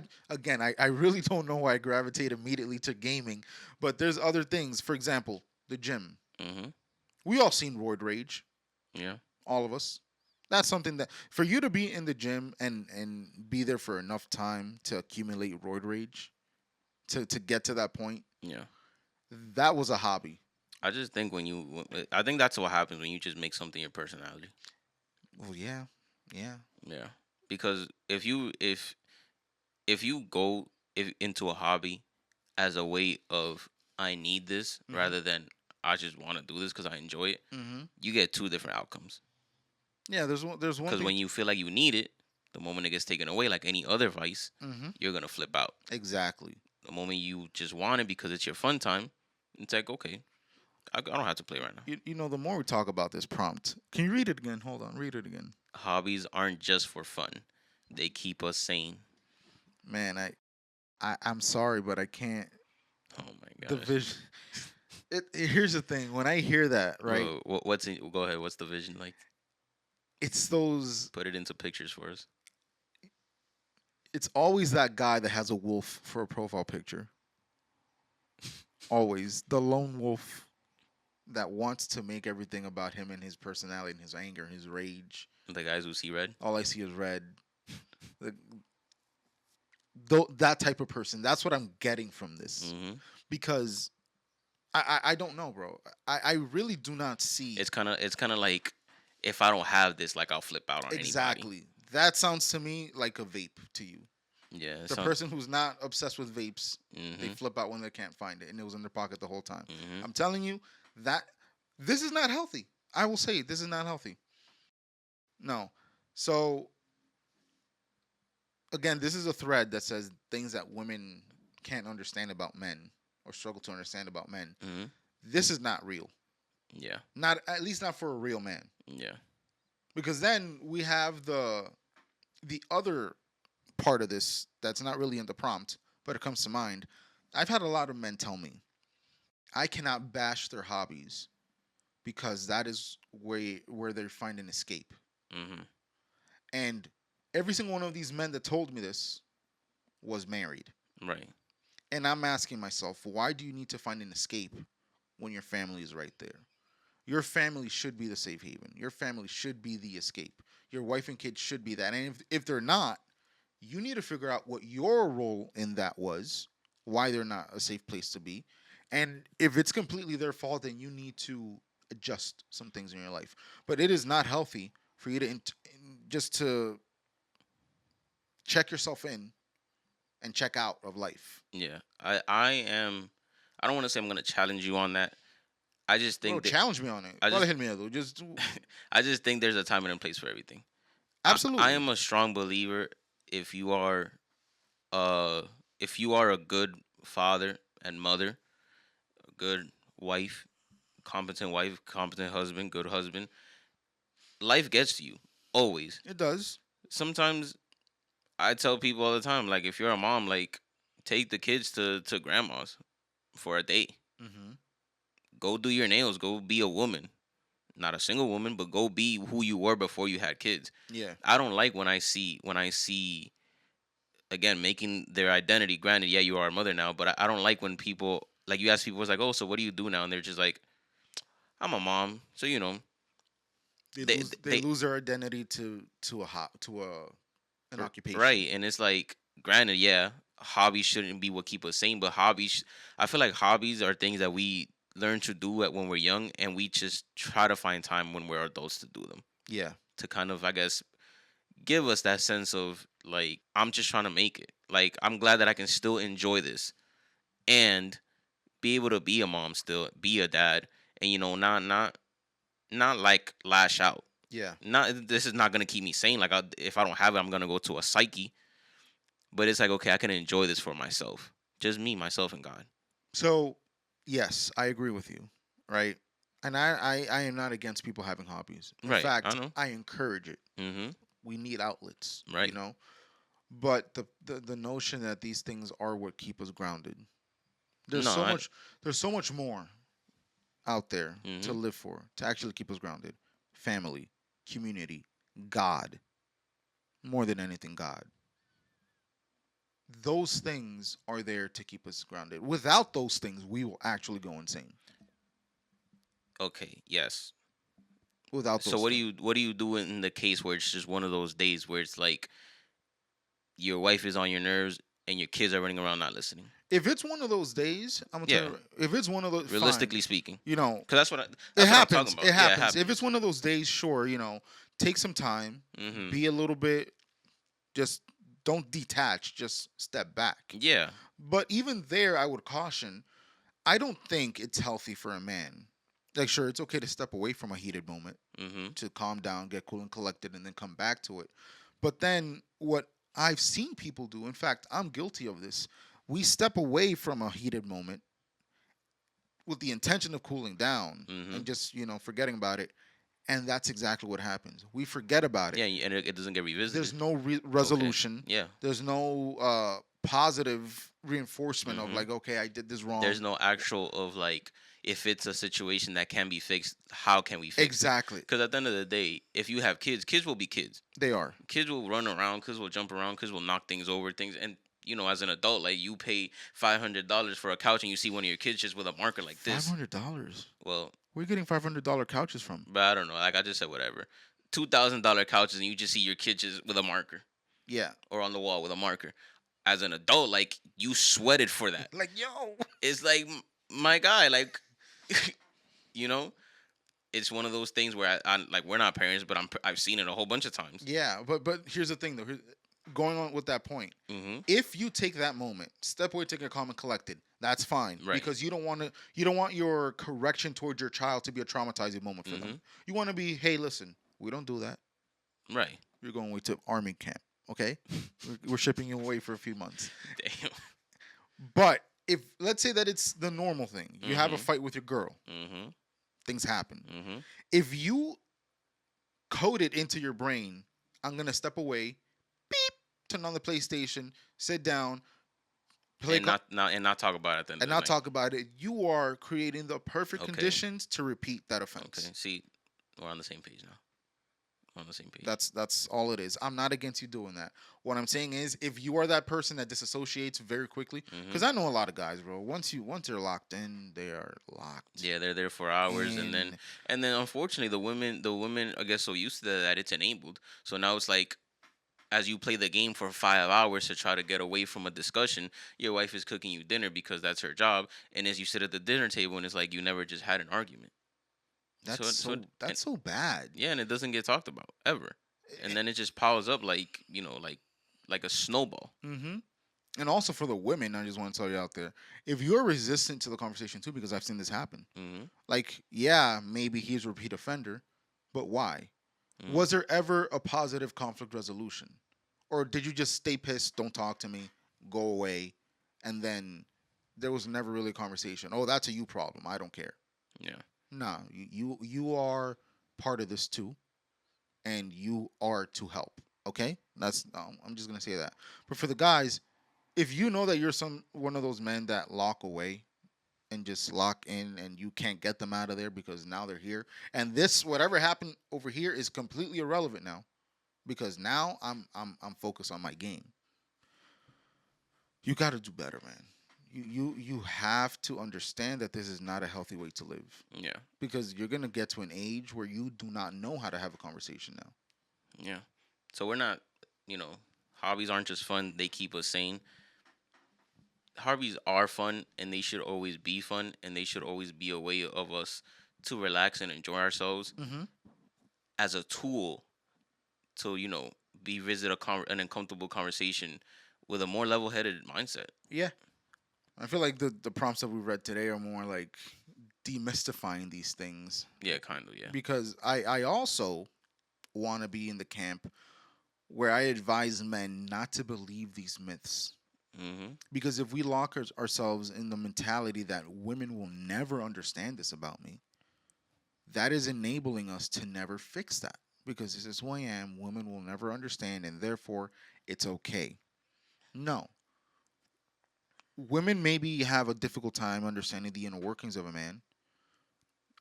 really don't know why I gravitate immediately to gaming, but there's other things. For example, the gym. Mm-hmm. We all seen roid rage, Yeah. all of us. That's something that for you to be in the gym and be there for enough time to accumulate roid rage to get to that point, Yeah. that was a hobby. I just think I think that's what happens when you just make something your personality. Oh yeah, yeah. Yeah, because if you go into a hobby as a way of I need this Mhm. rather than I just want to do this because I enjoy it, Mhm. you get two different outcomes. Yeah. There's one Because thing. when you feel like you need it, the moment it gets taken away, like any other vice, Mhm. you're gonna flip out. Exactly. The moment you just want it because it's your fun time, it's like okay, I don't have to play right now. You know, the more we talk about this prompt, can you read it again? Hold on, read it again. Hobbies aren't just for fun; they keep us sane. Man, I'm sorry, but I can't. Oh my The gosh. vision. Here's the thing. When I hear that, right, Well, what's in, go ahead. What's the vision like? it's those. Put it into pictures for us. It's always that guy that has a wolf for a profile picture. Always the lone wolf that wants to make everything about him and his personality and his anger and his rage. The guys who see red. All I see is red. The, that type of person. That's what I'm getting from this Hmm. because I don't know, bro. I really do not see It's kind of like if I don't have this, like I'll flip out on anybody. exactly. That sounds to me like a vape to you. Yeah. The person who's not obsessed with vapes, they Hmm. flip out when they can't find it, and it was in their pocket the whole time. Hmm. I'm telling you that this is not healthy. I will say this is not healthy. No. So again, this is a thread that says things that women can't understand about men or struggle to understand about men. Hmm. This is not real. Yeah. Not at least not for a real man. Yeah. Because then we have the other part of this that's not really in the prompt, but it comes to mind. I've had a lot of men tell me I cannot bash their hobbies because that is where they find an escape. Hmm. And every single one of these men that told me this was married. Right. And I'm asking myself, why do you need to find an escape when your family is right there? Your family should be the safe haven. Your family should be the escape. Your wife and kids should be that. And if they're not, you need to figure out what your role in that was, why they're not a safe place to be. And if it's completely their fault, then you need to adjust some things in your life. But it is not healthy for you to just to check yourself in and check out of life. Yeah. I am. I don't want to say I'm gonna challenge you on that. I just Bro, think that challenge me on it. I Go just ahead, me, though. Just I just think there's a time and a place for everything. I absolutely. am a strong believer if you are uh if you are a good father and mother, a good wife, competent husband, good husband, life gets to you. Always. It does. Sometimes I tell people all the time, like if you're a mom, like take the kids to grandma's for a day. Mm-hmm. Go do your nails, go be a woman. Not a single woman, but go be who you were before you had kids. Yeah. I don't like when I see again making their identity. Granted, yeah, you are a mother now, but I don't like when people like you ask people, it's like, oh, so what do you do now? And they're just like, I'm a mom. So they They they lose their identity to a an occupation. right, and it's like, granted, yeah, hobbies shouldn't be what keep us sane, but I feel like hobbies are things that we learn to do at when we're young, and we just try to find time when we're adults to do them Yeah. to kind of, I guess, give us that sense of like I'm just trying to make it. Like I'm glad that I can still enjoy this and be able to be a mom still, be a dad, and not like lash out. Yeah. Not this is not gonna keep me sane. Like if I don't have it, I'm gonna go to a psyche. But it's like okay, I can enjoy this for myself, just me, myself, and God. So, yes, I agree with you, right? And I am not against people having hobbies. In Right, I fact, know. I encourage it. Mm-hmm. We need outlets, you Right. know? But the notion that these things are what keep us grounded. There's No, so much there's so much more out there to mm-hmm. live for, to actually keep us grounded. Family, community, God, more than anything God. Those things are there to keep us grounded. Without those things, we will actually go insane. Okay. Yes. Without So those things. what do you do in the case where it's just one of those days where it's like your wife is on your nerves and your kids are running around not listening. If it's one of those days, I'm gonna tell Yeah. you. If it's one of those, fine. Realistically speaking, You know, because it that's what I'm happens. talking about. It Yeah, happens. If it's one of those days, sure. Take some time. Mm-hmm. Be a little bit. Just don't detach. Just step back. Yeah. But even there, I would caution. I don't think it's healthy for a man. Like, sure, it's okay to step away from a heated moment Mm-hmm. to calm down, get cool and collected, and then come back to it. But then what I've seen people do, in fact, I'm guilty of this. We step away from a heated moment with the intention of cooling down Mm-hmm. and just, forgetting about it. And that's exactly what happens. We forget about it. Yeah, and it doesn't get revisited. There's no resolution. Okay. Yeah. There's no positive reinforcement of Mhm. like, okay, I did this wrong. There's no actual of like, if it's a situation that can be fixed, how can we fix it? Exactly. Because at the end of the day, if you have kids, kids will be kids. They are. Kids will run around, kids will jump around, kids will knock things over, things. And, as an adult, like, you pay $500 for a couch and you see one of your kids just with a marker like this. $500. Well, Where are you getting $500 couches from? but I don't know. Like I just said, whatever. $2,000 couches and you just see your kid just with a marker. Yeah. Or on the wall with a marker. As an adult, like, you sweated for that. Like, yo. It's like, my guy, like, it's one of those things where I like, we're not parents, but I've seen it a whole bunch of times. Yeah, but here's the thing though. Going on with that point, Mm-hmm. if you take that moment, step away, take a calm and collected, that's fine. Right. Because you don't want your correction towards your child to be a traumatizing moment for them. You want to be, hey, listen, we don't do that. Right. You're going away to army camp, okay? We're shipping you away for a few months. Damn. But if let's say that it's the normal thing, you have a Mhm. fight with your girl, Mm-hmm. things happen. Mm-hmm. If you code it into your brain, I'm gonna step away, beep, turn on the PlayStation, sit down, play, And not talk about it then. and not talk about it. You are creating the perfect Okay. conditions to repeat that offense. Okay. See, we're on the same page now. We're on the same page. That's all it is. I'm not against you doing that. What I'm saying is, if you are that person that disassociates very quickly, because I know a lot of guys, bro. Once they're locked in, they are locked. Yeah, they're there for hours, and then unfortunately the women I guess so used to that it's enabled. So now it's like, as you play the game for 5 hours to try to get away from a discussion, your wife is cooking you dinner because that's her job, and as you sit at the dinner table and it's like you never just had an argument. That's so bad. Yeah, and it doesn't get talked about ever, and then it just piles up like like a snowball. Mm-hmm. And also for the women, I just want to tell you out there, if you're resistant to the conversation too, because I've seen this happen. Mm-hmm. Like, yeah, maybe he's a repeat offender, but why? Mm-hmm. Was there ever a positive conflict resolution? Or did you just stay pissed, don't talk to me, go away, and then there was never really a conversation? Oh, that's a you problem. I don't care. Yeah. No, you are part of this too, and you are to help. Okay, I'm just gonna say that. But for the guys, if you know that you're one of those men that lock away and just lock in, and you can't get them out of there because now they're here, and this whatever happened over here is completely irrelevant now, because now I'm focused on my game. You got to do better, man. You have to understand that this is not a healthy way to live, Yeah. because you're gonna get to an age where you do not know how to have a conversation now. Yeah. So we're not, hobbies aren't just fun. They keep us sane. Hobbies are fun, and they should always be fun, and they should always be a way of us to relax and enjoy ourselves Mm-hmm. as a tool to, be visit an uncomfortable conversation with a more level-headed mindset. Yeah, I feel like the prompts that we read today are more like demystifying these things, Yeah, kind of, yeah. because I also want to be in the camp where I advise men not to believe these myths. Mm-hmm. Because if we lock ourselves in the mentality that women will never understand this about me, that is enabling us to never fix that. Because this is who I am, women will never understand, and therefore it's okay. No. Women maybe have a difficult time understanding the inner workings of a man,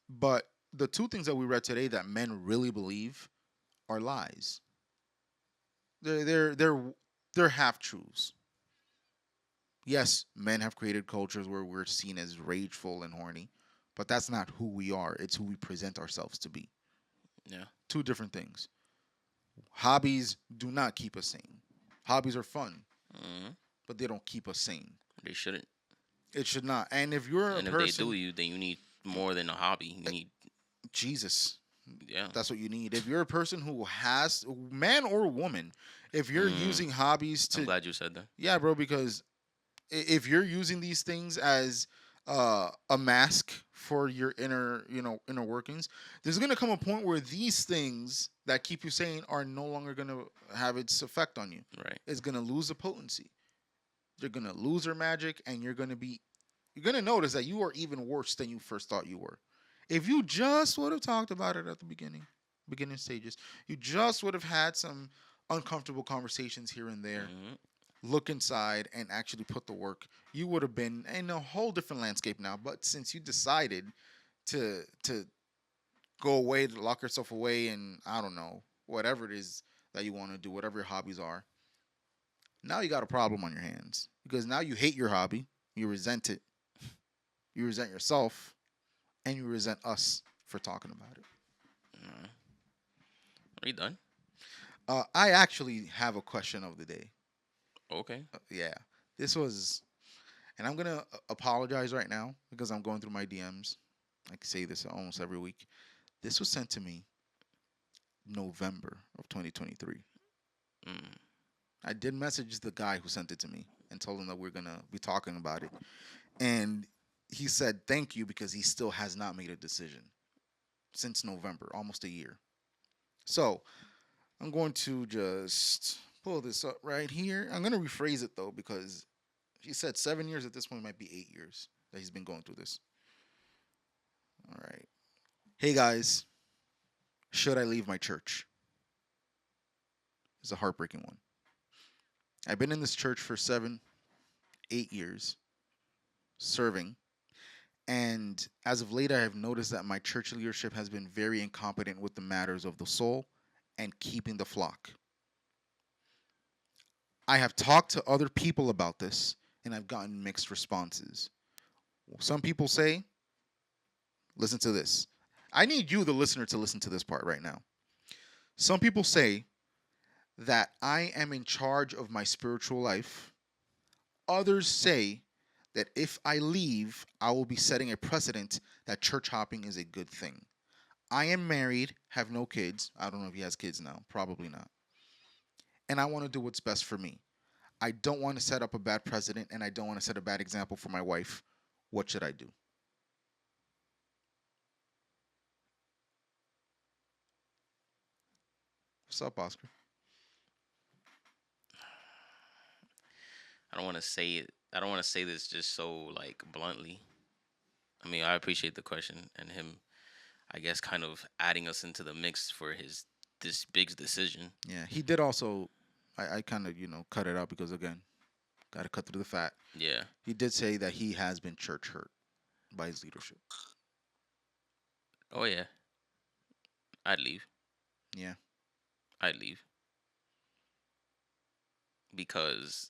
but the two things that we read today that men really believe are lies. They're half truths. Yes, men have created cultures where we're seen as rageful and horny, but that's not who we are. It's who we present ourselves to be. Yeah. Two different things. Hobbies do not keep us sane. Hobbies are fun. Mm-hmm. but they don't keep us sane. They shouldn't. It should not. And if you're a And if they do person, you, then you need more than a hobby. You need, Jesus, yeah. that's what you need. If you're a person who has, man or woman, if you're Mm, using hobbies I'm to, glad you said that. yeah, bro, because if you're using these things as a mask for your inner workings, there's gonna come a point where these things that keep you sane are no longer gonna have its effect on you. Right. It's gonna lose the potency. You're gonna lose your magic, and you're gonna notice that you are even worse than you first thought you were. If you just would have talked about it at the beginning stages, you just would have had some uncomfortable conversations here and there, Hmm. look inside and actually put the work, you would have been in a whole different landscape now. But since you decided to go away, to lock yourself away, and I don't know, whatever it is that you want to do, whatever your hobbies are, now you got a problem on your hands because now you hate your hobby, you resent it, you resent yourself, and you resent us for talking about it. Are you done? I actually have a question of the day. Okay. Yeah, this was, and I'm gonna apologize right now because I'm going through my DMs. I say this almost every week. This was sent to me November of 2023. Mm. I did message the guy who sent it to me and told him that we're gonna be talking about it, and he said thank you because he still has not made a decision since November, almost a year. So I'm going to just pull this up right here. I'm gonna rephrase it though because he said 7 years. At this point, might be 8 years that he's been going through this. All right. Hey guys, should I leave my church? It's a heartbreaking one. I've been in this church for 7, 8 years serving. And as of late, I have noticed that my church leadership has been very incompetent with the matters of the soul and keeping the flock. I have talked to other people about this and I've gotten mixed responses. Some people say, listen to this. I need you, the listener, to listen to this part right now. Some people say that I am in charge of my spiritual life. Others say that if I leave, I will be setting a precedent that church hopping is a good thing. I am married, have no kids. I don't know if he has kids now. Probably not. And I want to do what's best for me. I don't want to set up a bad precedent and I don't want to set a bad example for my wife. What should I do? What's up, Oscar? I don't want to say it. I don't want to say this just so like bluntly. I mean, I appreciate the question and him, I guess, kind of adding us into the mix for his this big decision. Yeah, he did also. I kind of cut it out because again, got to cut through the fat. Yeah. He did say that he has been church hurt by his leadership. Oh yeah. I'd leave. Yeah, I'd leave because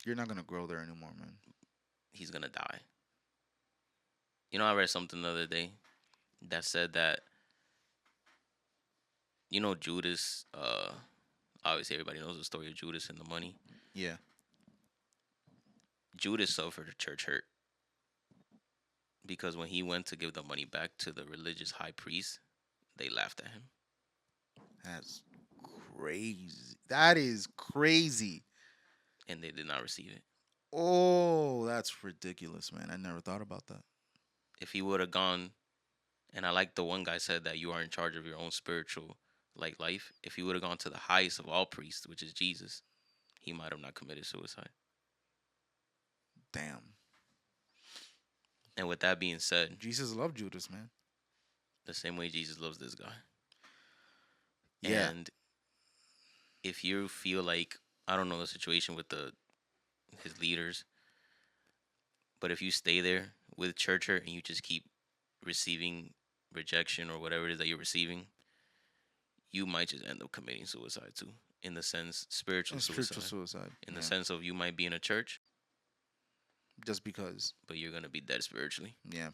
you're not gonna grow there anymore, man. he's gonna die. You know, I read something the other day that said that Judas. Obviously everybody knows the story of Judas and the money. Yeah, Judas suffered a church hurt because when he went to give the money back to the religious high priest, they laughed at him. that's crazy. That is crazy. And they did not receive it. Oh, that's ridiculous, man. I never thought about that. If he would have gone, and I like the one guy said that you are in charge of your own spiritual like life. If he would have gone to the highest of all priests, which is Jesus, he might have not committed suicide. Damn. And with that being said, Jesus loved Judas, man. the same way Jesus loves this guy. Yeah. And if you feel like, I don't know the situation with his leaders, but if you stay there with church hurt and you just keep receiving rejection or whatever it is that you're receiving, you might just end up committing suicide too. In the sense, spiritual Spiritual suicide. suicide. In the sense of you might be in a church, just because. but you're gonna be dead spiritually. Yeah.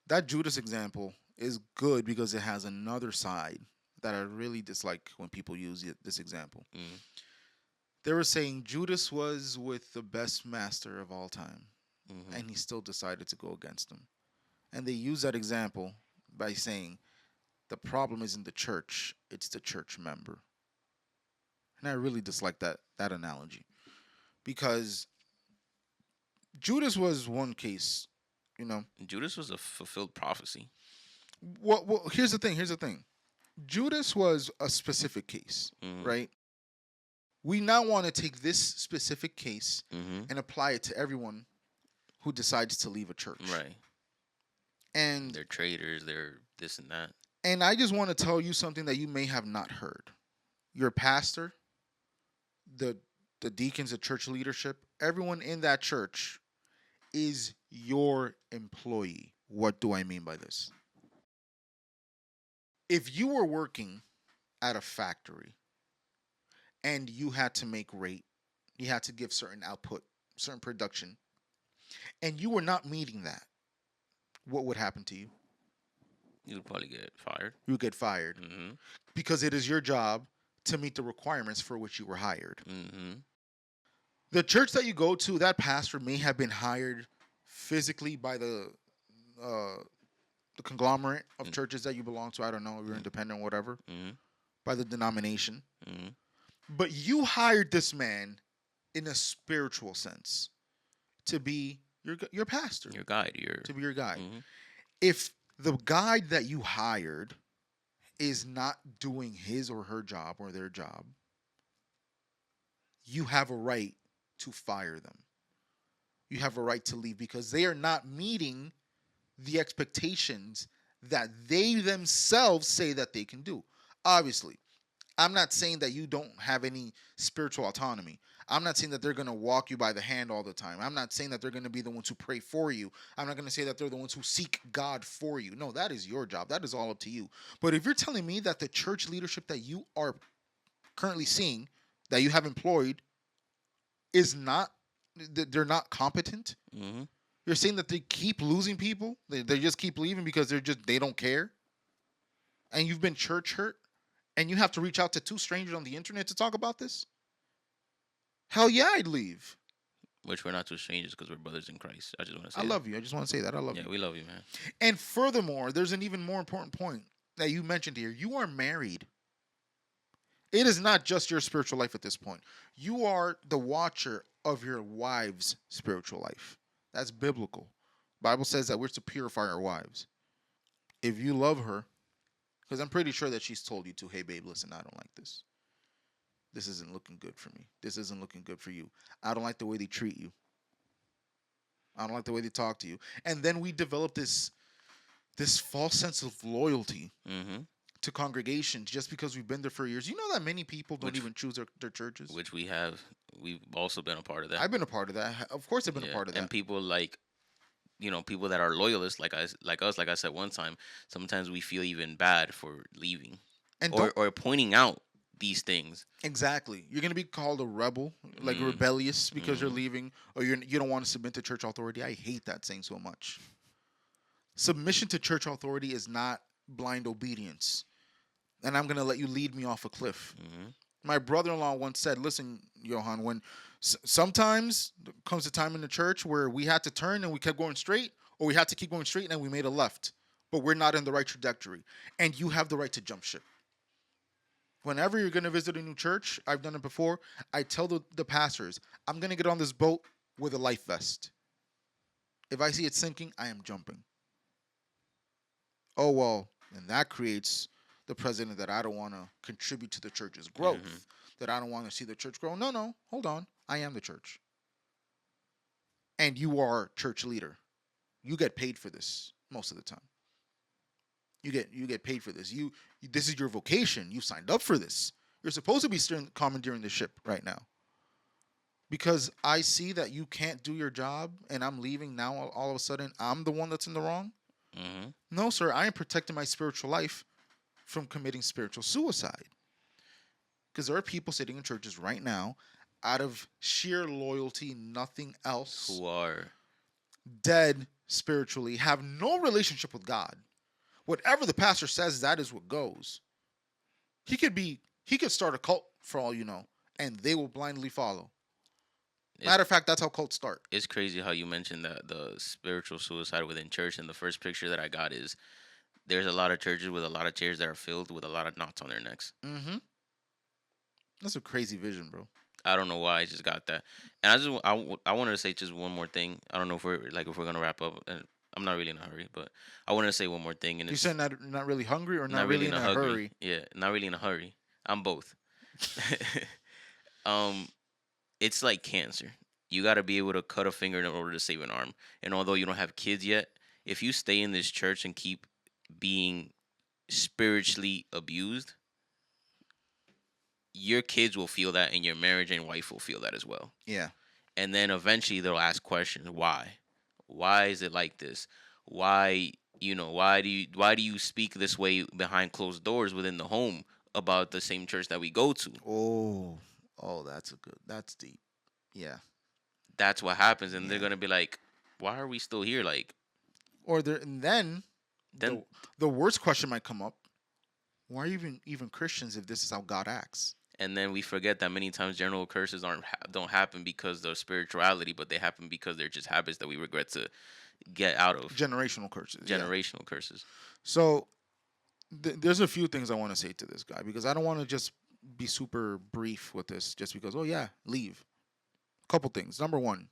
That Judas example is good because it has another side that I really dislike when people use this example. Mm. They were saying Judas was with the best master of all time, Mm-hmm. and he still decided to go against him. And they use that example by saying the problem isn't the church, it's the church member. And I really dislike that analogy because Judas was one case, you know. Judas was a fulfilled prophecy. Well, here's the thing. Here's the thing. Judas was a specific case, Mm-hmm. right? We now want to take this specific case Mm-hmm. and apply it to everyone who decides to leave a church. Right. And They're traitors. They're this and that. and I just want to tell you something that you may have not heard. Your pastor, the the deacons, the church leadership, everyone in that church is your employee. What do I mean by this? If you were working at a factory and you had to make rate, you had to give certain output, certain production, and you were not meeting that, what would happen to you? You would probably get fired. You would get fired Mm-hmm. because it is your job to meet the requirements for which you were hired. Mm-hmm. The church that you go to, that pastor may have been hired physically by the conglomerate of churches that you belong to. I don't know if you're independent, whatever, Mm-hmm. by the denomination. Mm-hmm. But you hired this man in a spiritual sense to be your pastor, Your guide. Your. to be your guide. Mm-hmm. If the guide that you hired is not doing his or her job or their job, you have a right to fire them. You have a right to leave because they are not meeting the expectations that they themselves say that they can do. Obviously, I'm not saying that you don't have any spiritual autonomy. I'm not saying that they're going to walk you by the hand all the time. I'm not saying that they're going to be the ones who pray for you. I'm not going to say that they're the ones who seek God for you. No, that is your job. That is all up to you. But if you're telling me that the church leadership that you are currently seeing, that you have employed, is not, they're not competent, Mm-hmm. you're saying that they keep losing people, they just keep leaving because they don't care, and you've been church hurt, and you have to reach out to two strangers on the internet to talk about this? Hell yeah, I'd leave. Which we're not two strangers because we're brothers in Christ. I just want to say. I love you. I just want to say that. I love Yeah, you. we love you, man. And furthermore, there's an even more important point that you mentioned here. You are married. It is not just your spiritual life at this point. You are the watcher of your wife's spiritual life. That's biblical. Bible says that we're to purify our wives. If you love her, because I'm pretty sure that she's told you to, hey babe, listen, I don't like this. This isn't looking good for me. This isn't looking good for you. I don't like the way they treat you. I don't like the way they talk to you. And then we develop this false sense of loyalty Mm-hmm. to congregations just because we've been there for years. You know that many people don't Which- even choose their churches? Which we have. We've also been a part of that. I've been a part of that. Of course I've been a part of that. And people like, people that are loyalists, like us, like I said one time. Sometimes we feel even bad for leaving And or pointing out these things. exactly. You're going to be called a rebel, like rebellious because you're leaving, or you don't want to submit to church authority. I hate that saying so much. Submission to church authority is not blind obedience. And I'm going to let you lead me off a cliff. Mm-hmm. My brother-in-law once said, listen, Yohan, when sometimes comes a time in the church where we had to turn and we kept going straight, or we had to keep going straight and we made a left, but we're not in the right trajectory. And you have the right to jump ship. Whenever you're going to visit a new church, I've done it before, I tell the pastors, I'm going to get on this boat with a life vest. If I see it sinking, I am jumping. Oh, well, and that creates the president that I don't want to contribute to the church's growth, that I don't want to see the church grow. No, hold on. I am the church. And you are church leader. You get paid for this most of the time. You get paid for this. This is your vocation. You signed up for this. You're supposed to be commandeering the ship right now. Because I see that you can't do your job and I'm leaving now, all of a sudden I'm the one that's in the wrong. Mm-hmm. No, sir, I am protecting my spiritual life from committing spiritual suicide. Because there are people sitting in churches right now out of sheer loyalty, nothing else, Who are dead spiritually, have no relationship with God. Whatever the pastor says, that is what goes. He could start a cult for all you know and they will blindly follow. It's Matter of fact, that's how cults start. it's crazy how you mentioned that the spiritual suicide within church. And the first picture that I got is there's a lot of churches with a lot of chairs that are filled with a lot of knots on their necks. Mm-hmm. That's a crazy vision, bro. I don't know why I just got that. And I wanted to say just one more thing. I don't know if we're gonna wrap up. And I'm not really in a hurry, but I wanted to say one more thing. And You it's said not really hungry or not not really really in in a a hurry. hurry. Yeah, not really in a hurry. I'm both. um, it's like cancer. You got to be able to cut a finger in order to save an arm. And although you don't have kids yet, if you stay in this church and keep being spiritually abused, your kids will feel that, and your marriage and wife will feel that as well. Yeah. And then eventually they'll ask questions. Why is it like this? Why, why do you speak this way behind closed doors within the home about the same church that we go to? Oh. Oh, that's deep. Yeah. That's what happens. And they're Yeah. gonna be like, why are we still here? Like, Or there, and then then the worst question might come up. Why are you even Christians if this is how God acts? and then we forget that many times general curses don't happen because of spirituality, but they happen because they're just habits that we regret to get out of. Generational curses. Yeah. Generational curses. So there's a few things I want to say to this guy because I don't want to just be super brief with this just because, oh, yeah, leave. Couple things. Number one,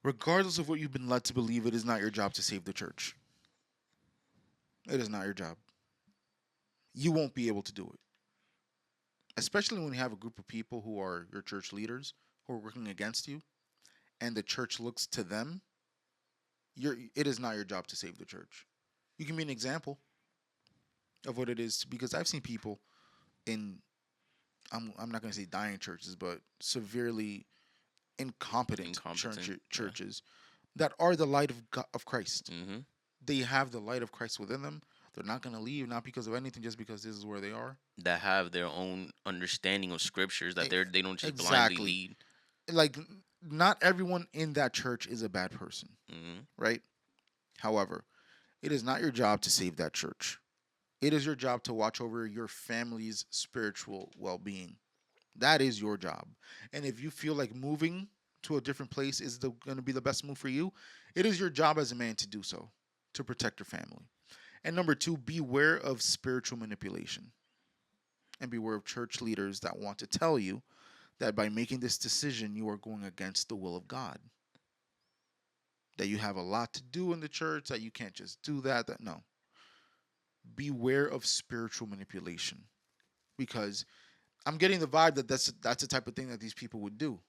regardless of what you've been led to believe, it is not your job to save the church. It is not your job. You won't be able to do it. Especially when you have a group of people who are your church leaders who are working against you and the church looks to them, it is not your job to save the church. You can be an example of what it is because I've seen people in I'm not going to say dying churches, but severely incompetent, Incompetent. Yeah. churches that are the light of of Christ. Mm-hmm. They have the light of Christ within them. They're not going to leave, not because of anything, just because this is where they are. That have their own understanding of scriptures, that E- they don't just blindly Exactly. lead. Like, not everyone in that church is a bad person, Mm-hmm. right? However, it is not your job to save that church. It is your job to watch over your family's spiritual well being. That is your job. And if you feel like moving to a different place is going to be the best move for you, it is your job as a man to do so, to protect your family. And number two, beware of spiritual manipulation and beware of church leaders that want to tell you that by making this decision, you are going against the will of God. That you have a lot to do in the church, that you can't just do that. No. Beware of spiritual manipulation because I'm getting the vibe that that's the type of thing that these people would do,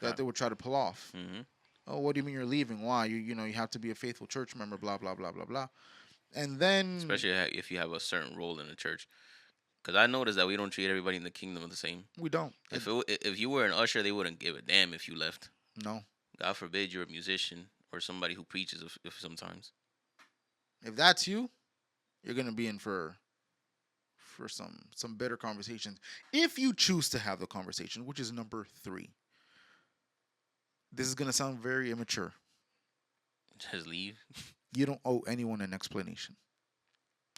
that they would try to pull off. Mm-hmm. Oh, what do you mean you're leaving? Why? You have to be a faithful church member. Blah blah blah blah blah. And then Especially if you have a certain role in the church. Because I noticed that we don't treat everybody in the kingdom the same. we don't. If you were an usher, they wouldn't give a damn if you left. No. God forbid you're a musician or somebody who preaches. If sometimes. If that's you, you're gonna be in for some better conversations. If you choose to have the conversation, which is number 3. This is gonna sound very immature. Just leave. You don't owe anyone an explanation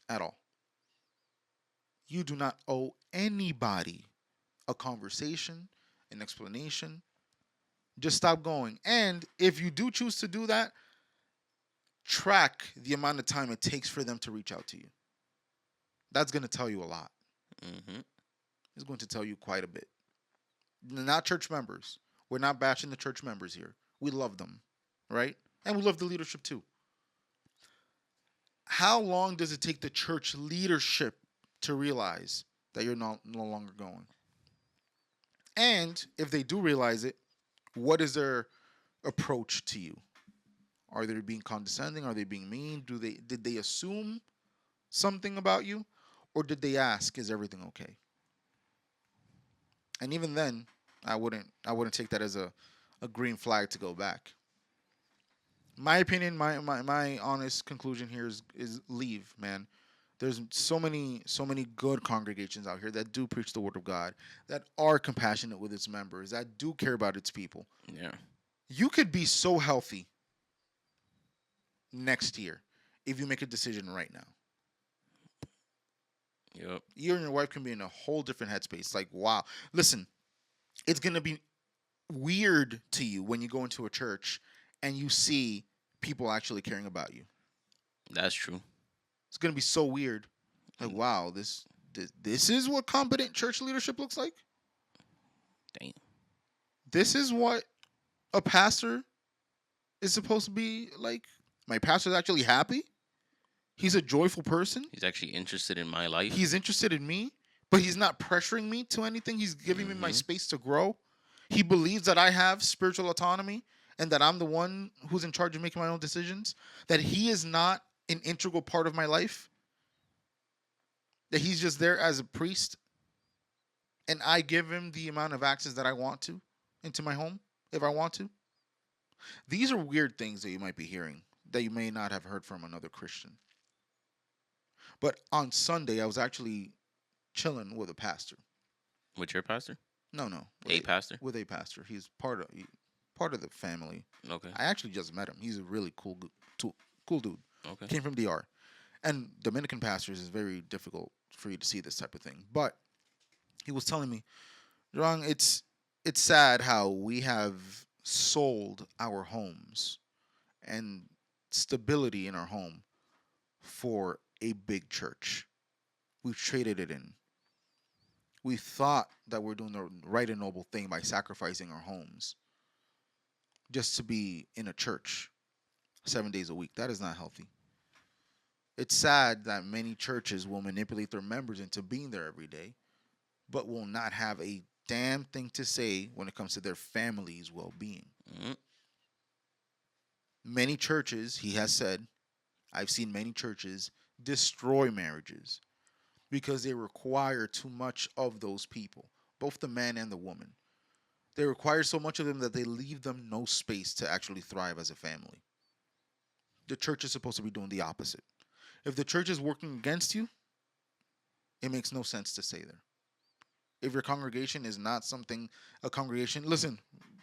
at all. You do not owe anybody a conversation, an explanation. Just stop going. And if you do choose to do that, track the amount of time it takes for them to reach out to you. That's going to tell you a lot. Mm-hmm. It's going to tell you quite a bit. Not church members. We're not bashing the church members here. We love them, right? And we love the leadership too. How long does it take the church leadership to realize that you're no longer going? And if they do realize it, what is their approach to you? Are they being condescending? Are they being mean? Did they assume something about you? Or did they ask, is everything okay? And even then, I wouldn't take that as a green flag to go back. My opinion, my honest conclusion here is leave, man. There's so many good congregations out here that do preach the word of God, that are compassionate with its members, that do care about its people. Yeah. You could be so healthy next year if you make a decision right now. Yep. You and your wife can be in a whole different headspace. Like, wow. Listen, it's gonna be weird to you when you go into a church and you see people actually caring about you. That's true. It's gonna be so weird. Like, Mm, wow, this is what competent church leadership looks like. Damn. This is what a pastor is supposed to be like. My pastor's actually happy. He's a joyful person. He's actually interested in my life. He's interested in me, but he's not pressuring me to anything. He's giving me my Hmm. space to grow. He believes that I have spiritual autonomy and that I'm the one who's in charge of making my own decisions. That he is not an integral part of my life. That he's just there as a priest and I give him the amount of access that I want to into my home if I want to. These are weird things that you might be hearing that you may not have heard from another Christian. But on Sunday, I was actually chilling with a pastor. With your pastor? No, A pastor? with a pastor. He's part of the family. Okay. I actually just met him. He's a really cool dude. Okay. Came from DR, and Dominican pastors is very difficult for you to see this type of thing. But he was telling me, Wrong, it's sad how we have sold our homes and stability in our home for a big church. We've traded it in. We thought that we're doing the right and noble thing by sacrificing our homes just to be in a church 7 days a week. That is not healthy. It's sad that many churches will manipulate their members into being there every day, but will not have a damn thing to say when it comes to their family's well being. Mm. Many churches, he has said, I've seen many churches destroy marriages because they require too much of those people, both the man and the woman. They require so much of them that they leave them no space to actually thrive as a family. The church is supposed to be doing the opposite. If the church is working against you, it makes no sense to stay there. If your congregation is not something, a congregation, listen,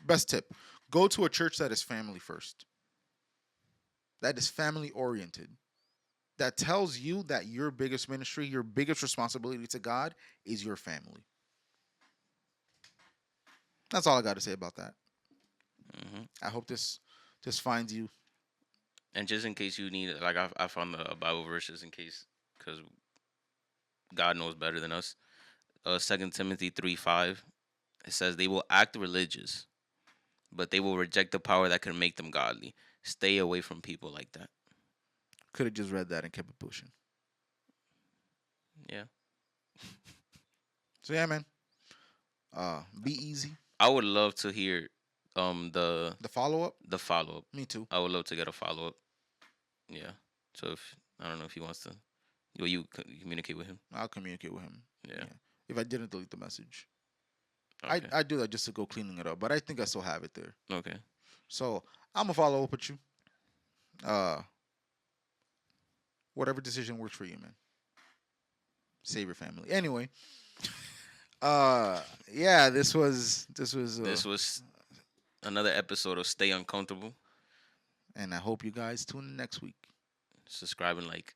best tip, go to a church that is family first, that is family oriented, that tells you that your biggest ministry, your biggest responsibility to God is your family. That's all I got to say about that. Hmm. I hope this finds you. And just in case you need it, like I found a Bible verses in case, because God knows better than us. 2 Timothy 3:5. It says they will act religious, but they will reject the power that can make them godly. Stay away from people like that. Could have just read that and kept it pushing. Yeah. So yeah, man. Be easy. I would love to hear the The follow up. the follow up. Me too. I would love to get a follow up. Yeah. So if I don't know if he wants to, will you communicate with him? I'll communicate with him. Yeah. If I didn't delete the message, Okay. I do that just to go cleaning it up. But I think I still have it there. Okay. So I'm gonna follow up with you. Uh, whatever decision works for you, man. Save your family. Anyway, yeah, This was another episode of Stay Uncomfortable. and I hope you guys tune in next week. Subscribe and like.